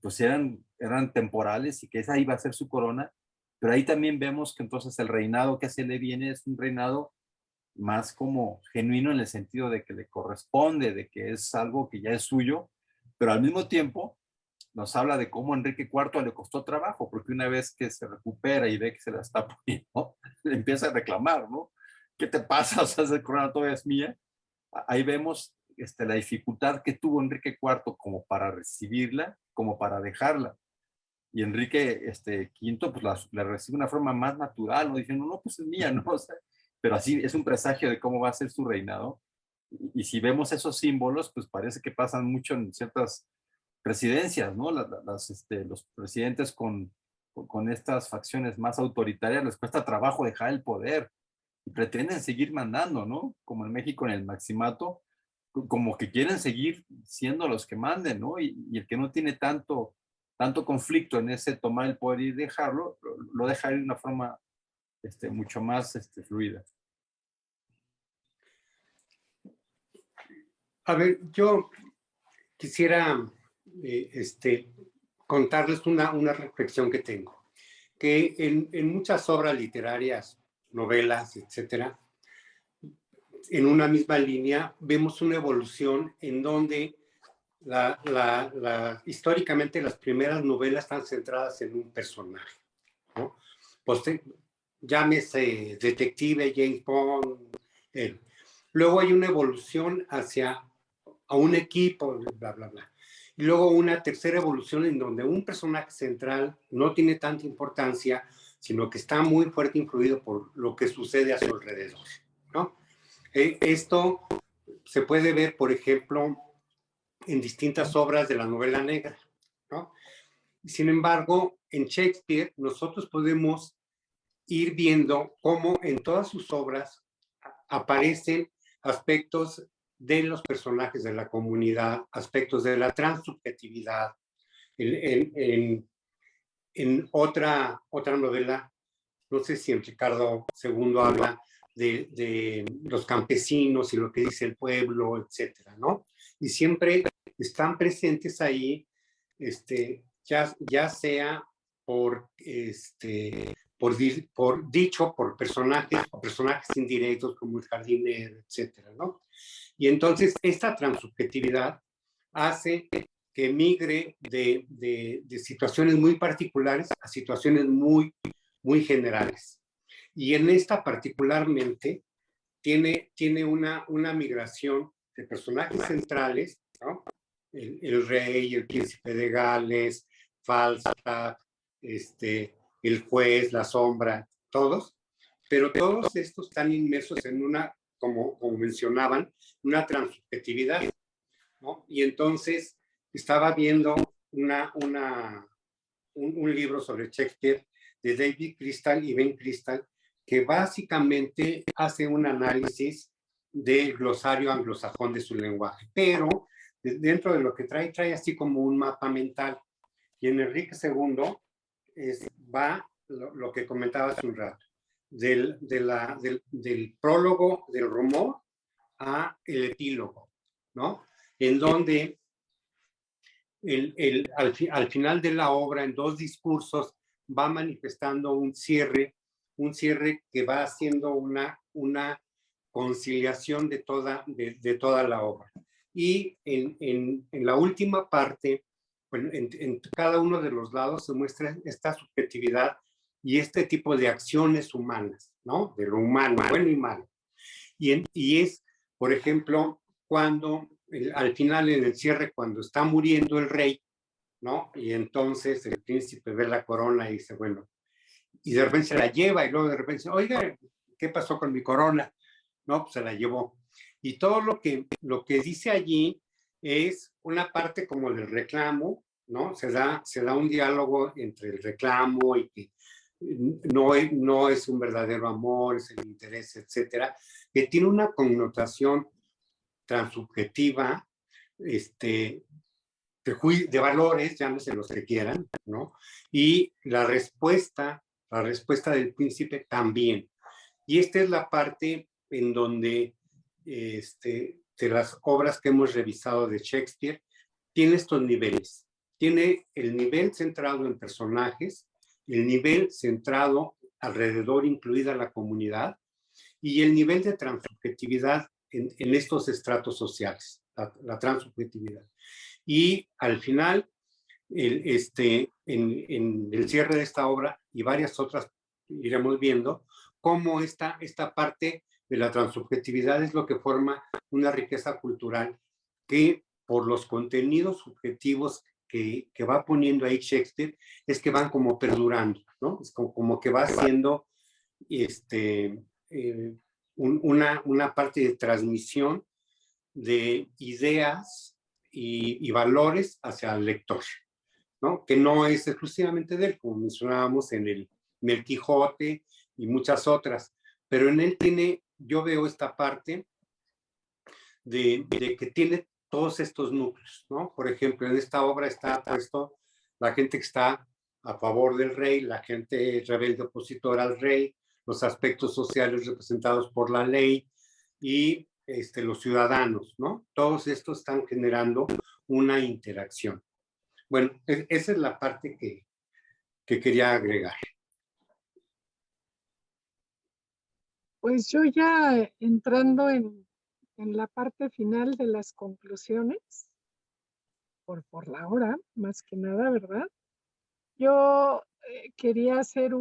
pues eran temporales y que esa iba a ser su corona, pero ahí también vemos que entonces el reinado que se le viene es un reinado más como genuino en el sentido de que le corresponde, de que es algo que ya es suyo, pero al mismo tiempo nos habla de cómo Enrique IV le costó trabajo, porque una vez que se recupera y ve que se la está poniendo, le empieza a reclamar, ¿no? ¿Qué te pasa? O sea, esa corona todavía es mía. Ahí vemos la dificultad que tuvo Enrique IV como para recibirla, como para dejarla. Y Enrique V pues la recibe de una forma más natural, ¿no? Diciendo, no, pues es mía, ¿no? O sea, pero así es un presagio de cómo va a ser su reinado. Y si vemos esos símbolos, pues parece que pasan mucho en ciertas presidencias, ¿no? Los presidentes con estas facciones más autoritarias les cuesta trabajo dejar el poder y pretenden seguir mandando, ¿no? Como en México en el maximato, como que quieren seguir siendo los que manden, ¿no? Y el que no tiene tanto conflicto en ese tomar el poder y dejarlo, lo deja de una forma mucho más fluida. A ver, yo quisiera contarles una reflexión que tengo, que en muchas obras literarias, novelas, etcétera, en una misma línea vemos una evolución en donde históricamente las primeras novelas están centradas en un personaje, ¿no? Pues, llámese detective, James Bond, él. Luego hay una evolución hacia a un equipo, bla, bla, bla. Y luego una tercera evolución en donde un personaje central no tiene tanta importancia, sino que está muy fuerte influido por lo que sucede a su alrededor, ¿no? Esto se puede ver, por ejemplo, en distintas obras de la novela negra, ¿no? Sin embargo, en Shakespeare nosotros podemos ir viendo cómo en todas sus obras aparecen aspectos de los personajes de la comunidad, aspectos de la transsubjetividad. En otra novela, no sé si en Ricardo II habla de los campesinos y lo que dice el pueblo, etcétera, ¿no? Y siempre están presentes ahí, ya sea por dicho por personajes o personajes indirectos como el jardinero, etcétera, ¿no? Y entonces esta transsubjetividad hace que migre de situaciones muy particulares a situaciones muy, muy generales. Y en esta particularmente tiene una migración de personajes centrales, ¿no? El rey, el príncipe de Gales, Falstaff, el juez, la sombra, todos, pero todos estos están inmersos en una, como mencionaban, una transsubjetividad, ¿no? Y entonces estaba viendo un libro sobre Shakespeare de David Crystal y Ben Crystal, que básicamente hace un análisis del glosario anglosajón de su lenguaje, pero dentro de lo que trae así como un mapa mental. Y en Enrique II va lo que comentaba hace un rato, del prólogo, del rumor, a el epílogo, ¿no? En donde al final de la obra, en dos discursos, va manifestando un cierre que va haciendo una conciliación de toda la obra. Y en la última parte, bueno, en cada uno de los lados se muestra esta subjetividad y este tipo de acciones humanas, ¿no? De lo humano, bueno y malo. Y es, por ejemplo, cuando al final en el cierre, cuando está muriendo el rey, ¿no? Y entonces el príncipe ve la corona y dice, bueno, y de repente se la lleva y luego de repente dice, oiga, ¿qué pasó con mi corona? No, pues se la llevó. Y todo lo que dice allí es una parte como del reclamo, ¿no? Se da un diálogo entre el reclamo y que no es un verdadero amor, es el interés, etcétera, que tiene una connotación transsubjetiva, de valores, llámese los que quieran, ¿no? Y la respuesta del príncipe también. Y esta es la parte en donde de las obras que hemos revisado de Shakespeare, tiene estos niveles. Tiene el nivel centrado en personajes, el nivel centrado alrededor, incluida la comunidad, y el nivel de transsubjetividad en estos estratos sociales, la transsubjetividad. Y al final, en el cierre de esta obra y varias otras iremos viendo cómo esta parte de la transsubjetividad es lo que forma una riqueza cultural que por los contenidos subjetivos que va poniendo ahí Shakespeare es que van como perdurando, ¿no? Es como que va siendo una parte de transmisión de ideas y valores hacia el lector, ¿no? Que no es exclusivamente de él, como mencionábamos en el Quijote y muchas otras, pero en él yo veo esta parte de que tiene todos estos núcleos, ¿no? Por ejemplo, en esta obra está puesto la gente que está a favor del rey, la gente rebelde opositora al rey, los aspectos sociales representados por la ley y los ciudadanos, ¿no? Todos estos están generando una interacción. Bueno, esa es la parte que quería agregar. Pues yo ya entrando en la parte final de las conclusiones, por la hora, más que nada, ¿verdad? Yo quería hacer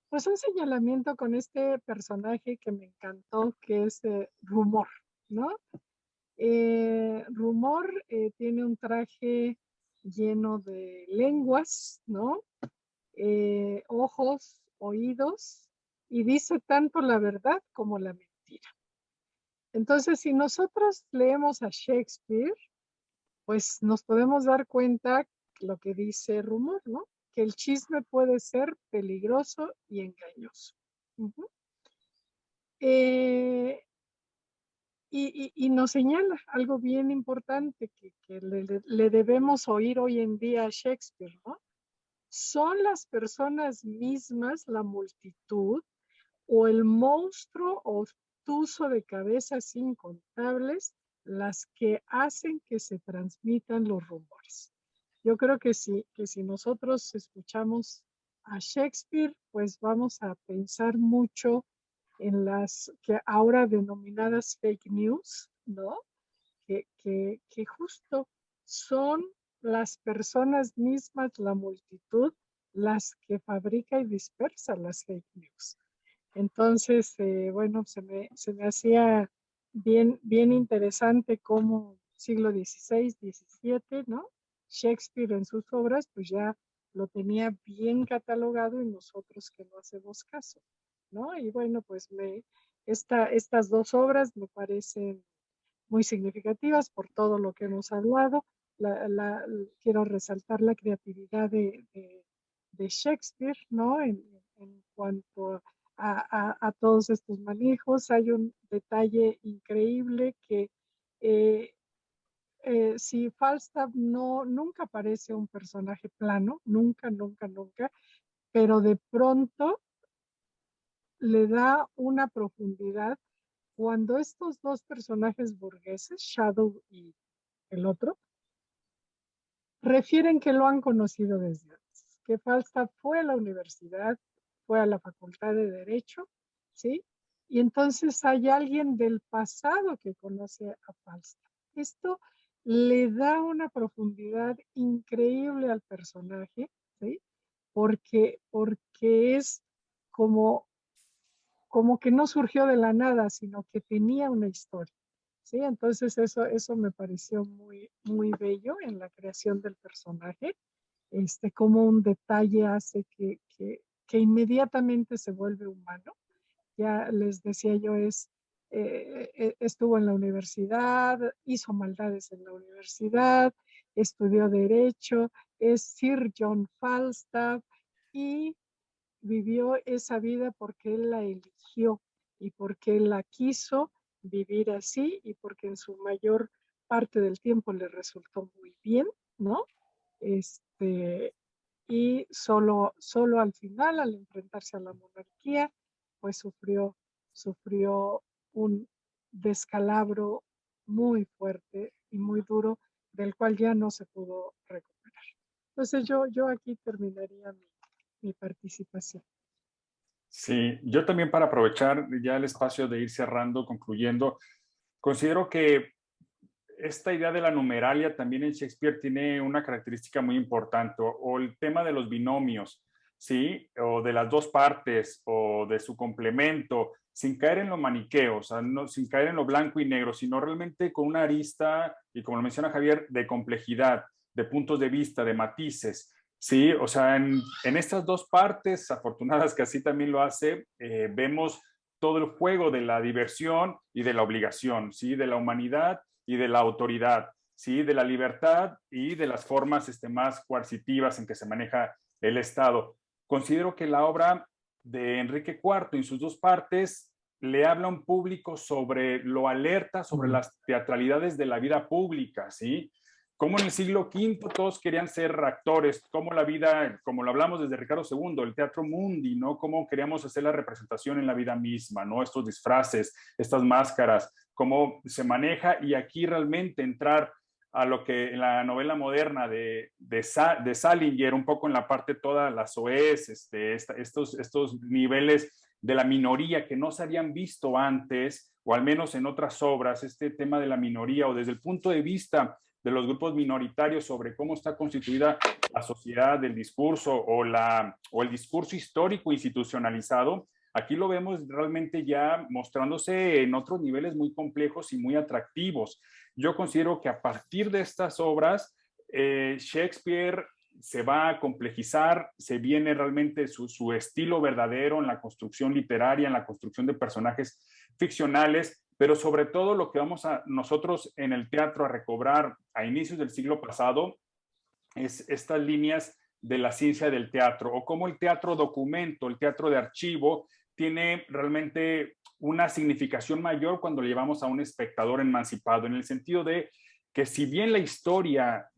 pues un señalamiento con este personaje que me encantó, que es Rumor, ¿no? Rumor tiene un traje lleno de lenguas, ¿no? Ojos, oídos, y dice tanto la verdad como la mentira. Entonces, si nosotros leemos a Shakespeare, pues nos podemos dar cuenta lo que dice Rumor, ¿no? Que el chisme puede ser peligroso y engañoso. Uh-huh. Y nos señala algo bien importante que le debemos oír hoy en día a Shakespeare, ¿no? Son las personas mismas, la multitud, o el monstruo obtuso de cabezas incontables, las que hacen que se transmitan los rumores. Yo creo que si nosotros escuchamos a Shakespeare, pues vamos a pensar mucho en las que ahora denominadas fake news, ¿no? Que justo son las personas mismas, la multitud, las que fabrica y dispersa las fake news. Entonces, bueno, se me hacía bien interesante cómo siglo XVI, XVII, ¿no? Shakespeare en sus obras, pues ya lo tenía bien catalogado y nosotros que no hacemos caso, ¿no? Y bueno, pues estas dos obras me parecen muy significativas por todo lo que hemos hablado. Quiero resaltar la creatividad de Shakespeare, ¿no? En cuanto a todos estos manejos. Hay un detalle increíble que si Falstaff nunca parece un personaje plano, nunca, pero de pronto le da una profundidad cuando estos dos personajes burgueses, Shadow y el otro, refieren que lo han conocido desde antes, que Falstaff fue a la universidad, fue a la facultad de Derecho, ¿sí? Y entonces hay alguien del pasado que conoce a Falstaff. Esto le da una profundidad increíble al personaje, ¿sí? Porque es como que no surgió de la nada, sino que tenía una historia, ¿sí? Entonces eso me pareció muy bello en la creación del personaje, como un detalle hace que inmediatamente se vuelve humano. Ya les decía yo, es estuvo en la universidad, hizo maldades en la universidad, estudió Derecho, es Sir John Falstaff y vivió esa vida porque él la eligió y porque él la quiso vivir así y porque en su mayor parte del tiempo le resultó muy bien, ¿no? Y solo al final, al enfrentarse a la monarquía, pues sufrió un descalabro muy fuerte y muy duro, del cual ya no se pudo recuperar. Entonces yo aquí terminaría mi participación. Sí, yo también, para aprovechar ya el espacio de ir cerrando, concluyendo, considero que esta idea de la numeralia también en Shakespeare tiene una característica muy importante, o el tema de los binomios, ¿sí? O de las dos partes, o de su complemento, sin caer en lo maniqueo, o sea, no, sin caer en lo blanco y negro, sino realmente con una arista, y como lo menciona Javier, de complejidad, de puntos de vista, de matices. Sí, o sea, en estas dos partes afortunadas que así también lo hace, vemos todo el juego de la diversión y de la obligación, ¿sí? De la humanidad y de la autoridad, ¿sí? De la libertad y de las formas más coercitivas en que se maneja el Estado. Considero que la obra de Enrique IV en sus dos partes le habla a un público sobre lo alerta, sobre las teatralidades de la vida pública, ¿sí? Como en el siglo V todos querían ser actores, como la vida, como lo hablamos desde Ricardo II, el teatro mundi, ¿no? Cómo queríamos hacer la representación en la vida misma, ¿no? Estos disfraces, estas máscaras, cómo se maneja, y aquí realmente entrar a lo que en la novela moderna de Salinger, un poco en la parte toda, las OEs, estos niveles de la minoría que no se habían visto antes, o al menos en otras obras, este tema de la minoría, o desde el punto de vista de los grupos minoritarios sobre cómo está constituida la sociedad del discurso o el discurso histórico institucionalizado, aquí lo vemos realmente ya mostrándose en otros niveles muy complejos y muy atractivos. Yo considero que a partir de estas obras, Shakespeare se va a complejizar, se viene realmente su estilo verdadero en la construcción literaria, en la construcción de personajes ficcionales, pero sobre todo lo que vamos a nosotros en el teatro a recobrar a inicios del siglo pasado es estas líneas de la ciencia del teatro, o cómo el teatro documento, el teatro de archivo, tiene realmente una significación mayor cuando le llevamos a un espectador emancipado, en el sentido de que si bien la historia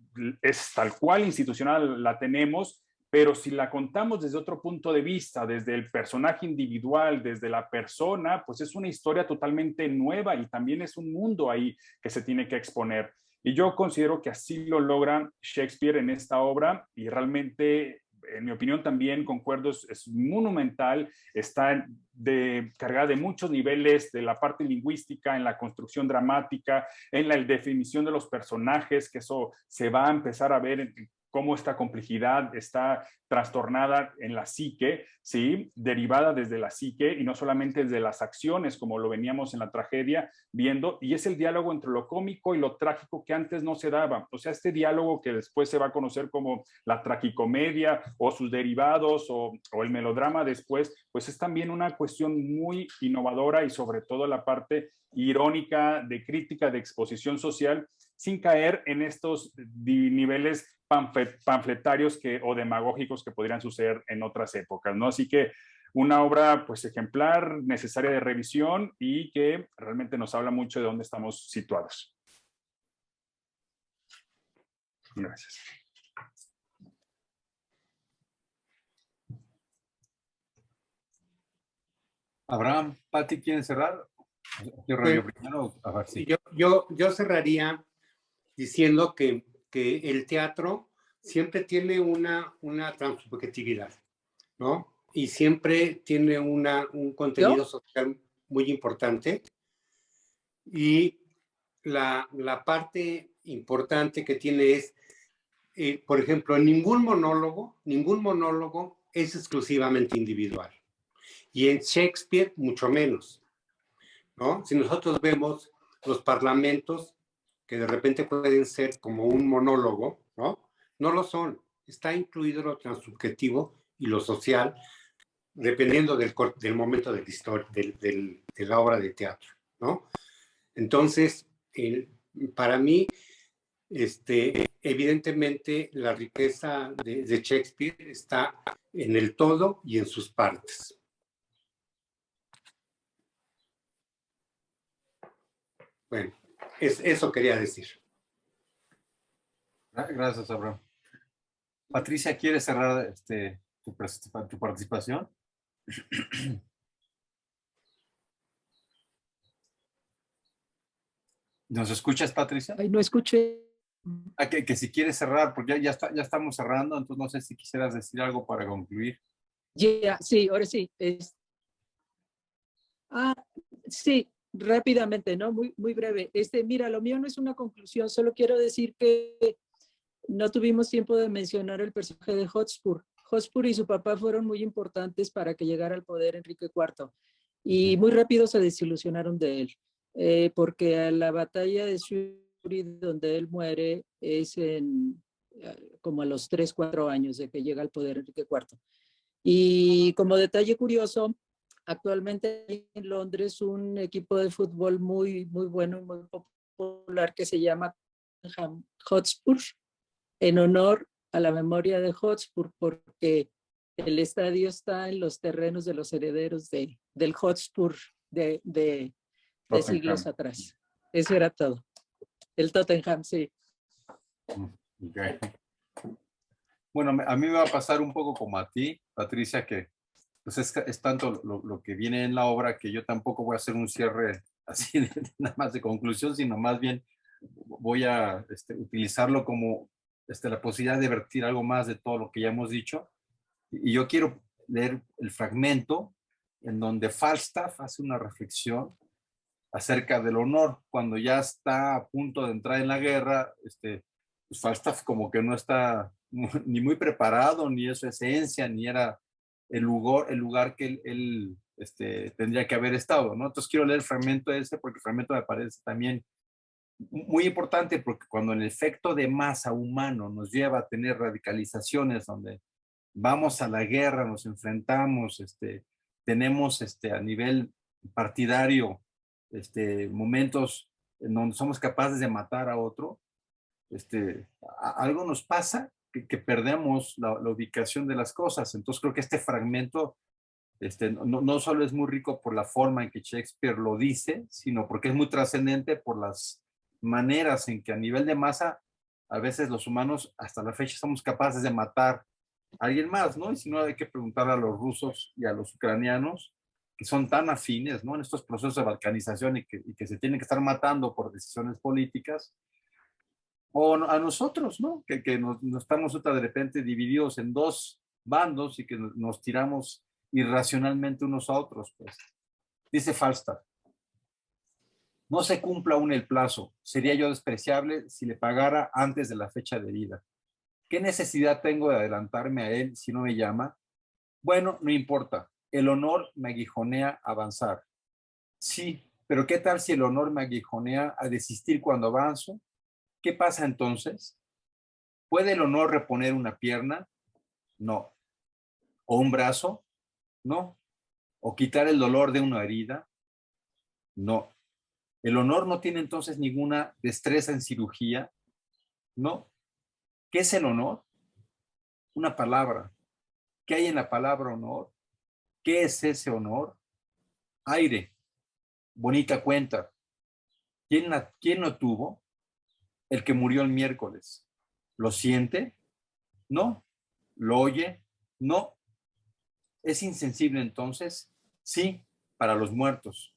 es tal cual institucional la tenemos, pero si la contamos desde otro punto de vista, desde el personaje individual, desde la persona, pues es una historia totalmente nueva y también es un mundo ahí que se tiene que exponer. Y yo considero que así lo logra Shakespeare en esta obra, y realmente, en mi opinión, también concuerdo, es monumental, está cargada de muchos niveles, de la parte lingüística, en la construcción dramática, en la definición de los personajes, que eso se va a empezar a ver en cómo esta complejidad está trastornada en la psique, ¿sí? Derivada desde la psique y no solamente desde las acciones, como lo veníamos en la tragedia viendo, y es el diálogo entre lo cómico y lo trágico que antes no se daba. O sea, este diálogo que después se va a conocer como la tragicomedia o sus derivados o el melodrama después, pues es también una cuestión muy innovadora, y sobre todo la parte irónica de crítica, de exposición social, sin caer en estos niveles panfletarios o demagógicos que podrían suceder en otras épocas, ¿no? Así que una obra pues ejemplar, necesaria de revisión, y que realmente nos habla mucho de dónde estamos situados. Gracias. Abraham, Pati, ¿quieren cerrar? Yo cerraría diciendo que el teatro siempre tiene una transsubjetividad, ¿no? Y siempre tiene un contenido social muy importante. Y la parte importante que tiene es, por ejemplo, ningún monólogo es exclusivamente individual. Y en Shakespeare, mucho menos, ¿no? Si nosotros vemos los parlamentos, que de repente pueden ser como un monólogo, ¿no? No lo son. Está incluido lo transsubjetivo y lo social, dependiendo del momento de la historia, de la obra de teatro. ¿no? Entonces, para mí, evidentemente la riqueza de Shakespeare está en el todo y en sus partes. Bueno, eso quería decir. Gracias, Abraham. Patricia, ¿quieres cerrar tu participación? ¿Nos escuchas, Patricia? Ay, no escuché. Que si quieres cerrar, porque ya estamos cerrando, entonces no sé si quisieras decir algo para concluir. Ya, sí, ahora sí. Sí, rápidamente, ¿no? Muy breve. Mira, lo mío no es una conclusión, solo quiero decir que no tuvimos tiempo de mencionar el personaje de Hotspur. Hotspur y su papá fueron muy importantes para que llegara al poder Enrique IV y muy rápido se desilusionaron de él, porque a la batalla de Shuri, donde él muere, es como a los 3, 4 años de que llega al poder Enrique IV. Y como detalle curioso, actualmente hay en Londres un equipo de fútbol muy bueno y muy popular que se llama Hotspur, en honor a la memoria de Hotspur, porque el estadio está en los terrenos de los herederos del Hotspur de siglos atrás. Eso era todo. El Tottenham, sí. Okay. Bueno, a mí me va a pasar un poco como a ti, Patricia, que pues es tanto lo que viene en la obra que yo tampoco voy a hacer un cierre así nada más de conclusión, sino más bien voy a utilizarlo como la posibilidad de vertir algo más de todo lo que ya hemos dicho. Y yo quiero leer el fragmento en donde Falstaff hace una reflexión acerca del honor, cuando ya está a punto de entrar en la guerra. Pues Falstaff como que no está ni muy preparado, ni es su esencia, ni era el lugar que él tendría que haber estado, ¿no? Entonces quiero leer el fragmento ese, porque el fragmento me parece también muy importante, porque cuando el efecto de masa humano nos lleva a tener radicalizaciones donde vamos a la guerra, nos enfrentamos, tenemos a nivel partidario momentos en donde somos capaces de matar a otro, algo nos pasa que perdemos la ubicación de las cosas. Entonces creo que este fragmento no solo es muy rico por la forma en que Shakespeare lo dice, sino porque es muy trascendente por las maneras en que a nivel de masa a veces los humanos hasta la fecha somos capaces de matar a alguien más, ¿no? Y si no, hay que preguntar a los rusos y a los ucranianos, que son tan afines, ¿no? En estos procesos de balcanización y que se tienen que estar matando por decisiones políticas, o a nosotros, ¿no? Que nos estamos de repente divididos en dos bandos y que nos tiramos irracionalmente unos a otros, pues. Dice Falstaff: no se cumpla aún el plazo, sería yo despreciable si le pagara antes de la fecha de vida. ¿Qué necesidad tengo de adelantarme a él si no me llama? Bueno, no importa, el honor me aguijonea a avanzar. Sí, pero ¿qué tal si el honor me aguijonea a desistir cuando avanzo? ¿Qué pasa entonces? ¿Puede el honor reponer una pierna? No. ¿O un brazo? No. ¿O quitar el dolor de una herida? No. ¿El honor no tiene entonces ninguna destreza en cirugía? No. ¿Qué es el honor? Una palabra. ¿Qué hay en la palabra honor? ¿Qué es ese honor? Aire. Bonita cuenta. ¿Quién lo tuvo? El que murió el miércoles. ¿Lo siente? No. ¿Lo oye? No. ¿Es insensible entonces? Sí, para los muertos.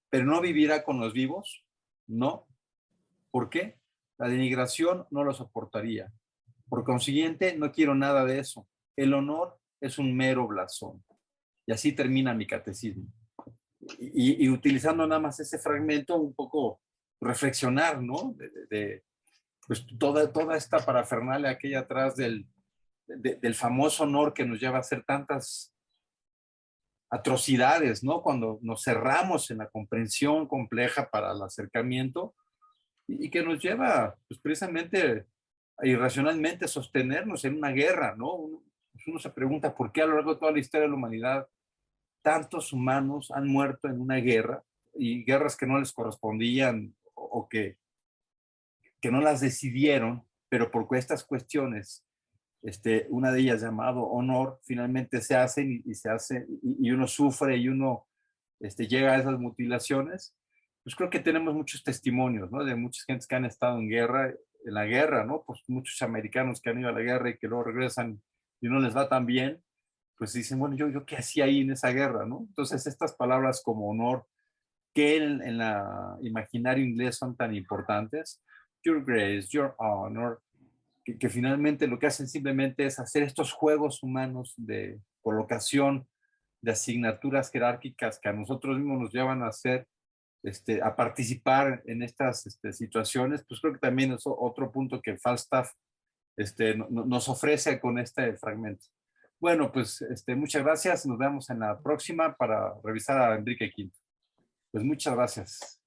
¿Pero no vivirá con los vivos? No. ¿Por qué? La denigración no lo soportaría. Por consiguiente, no quiero nada de eso. El honor es un mero blasón. Y así termina mi catecismo. Y utilizando nada más ese fragmento, un poco reflexionar, ¿no? Pues toda esta parafernalia que hay atrás del famoso honor que nos lleva a hacer tantas atrocidades, ¿no? Cuando nos cerramos en la comprensión compleja para el acercamiento y que nos lleva, pues precisamente, a irracionalmente sostenernos en una guerra, ¿no? Uno se pregunta por qué a lo largo de toda la historia de la humanidad tantos humanos han muerto en una guerra, y guerras que no les correspondían o que no las decidieron, pero por estas cuestiones, una de ellas llamado honor, finalmente se hacen y se hace, y uno sufre y uno llega a esas mutilaciones. Pues creo que tenemos muchos testimonios, ¿no? De muchas gentes que han estado en la guerra, ¿no? Pues muchos americanos que han ido a la guerra y que luego regresan y no les va tan bien, pues dicen, bueno, yo qué hacía ahí en esa guerra, ¿no? Entonces estas palabras como honor, que en la imaginario inglés son tan importantes, your grace, your honor, que finalmente lo que hacen simplemente es hacer estos juegos humanos de colocación, de asignaturas jerárquicas que a nosotros mismos nos llevan a hacer, a participar en estas situaciones. Pues creo que también es otro punto que Falstaff nos ofrece con este fragmento. Bueno, pues muchas gracias. Nos vemos en la próxima para revisar a Enrique V. Pues muchas gracias.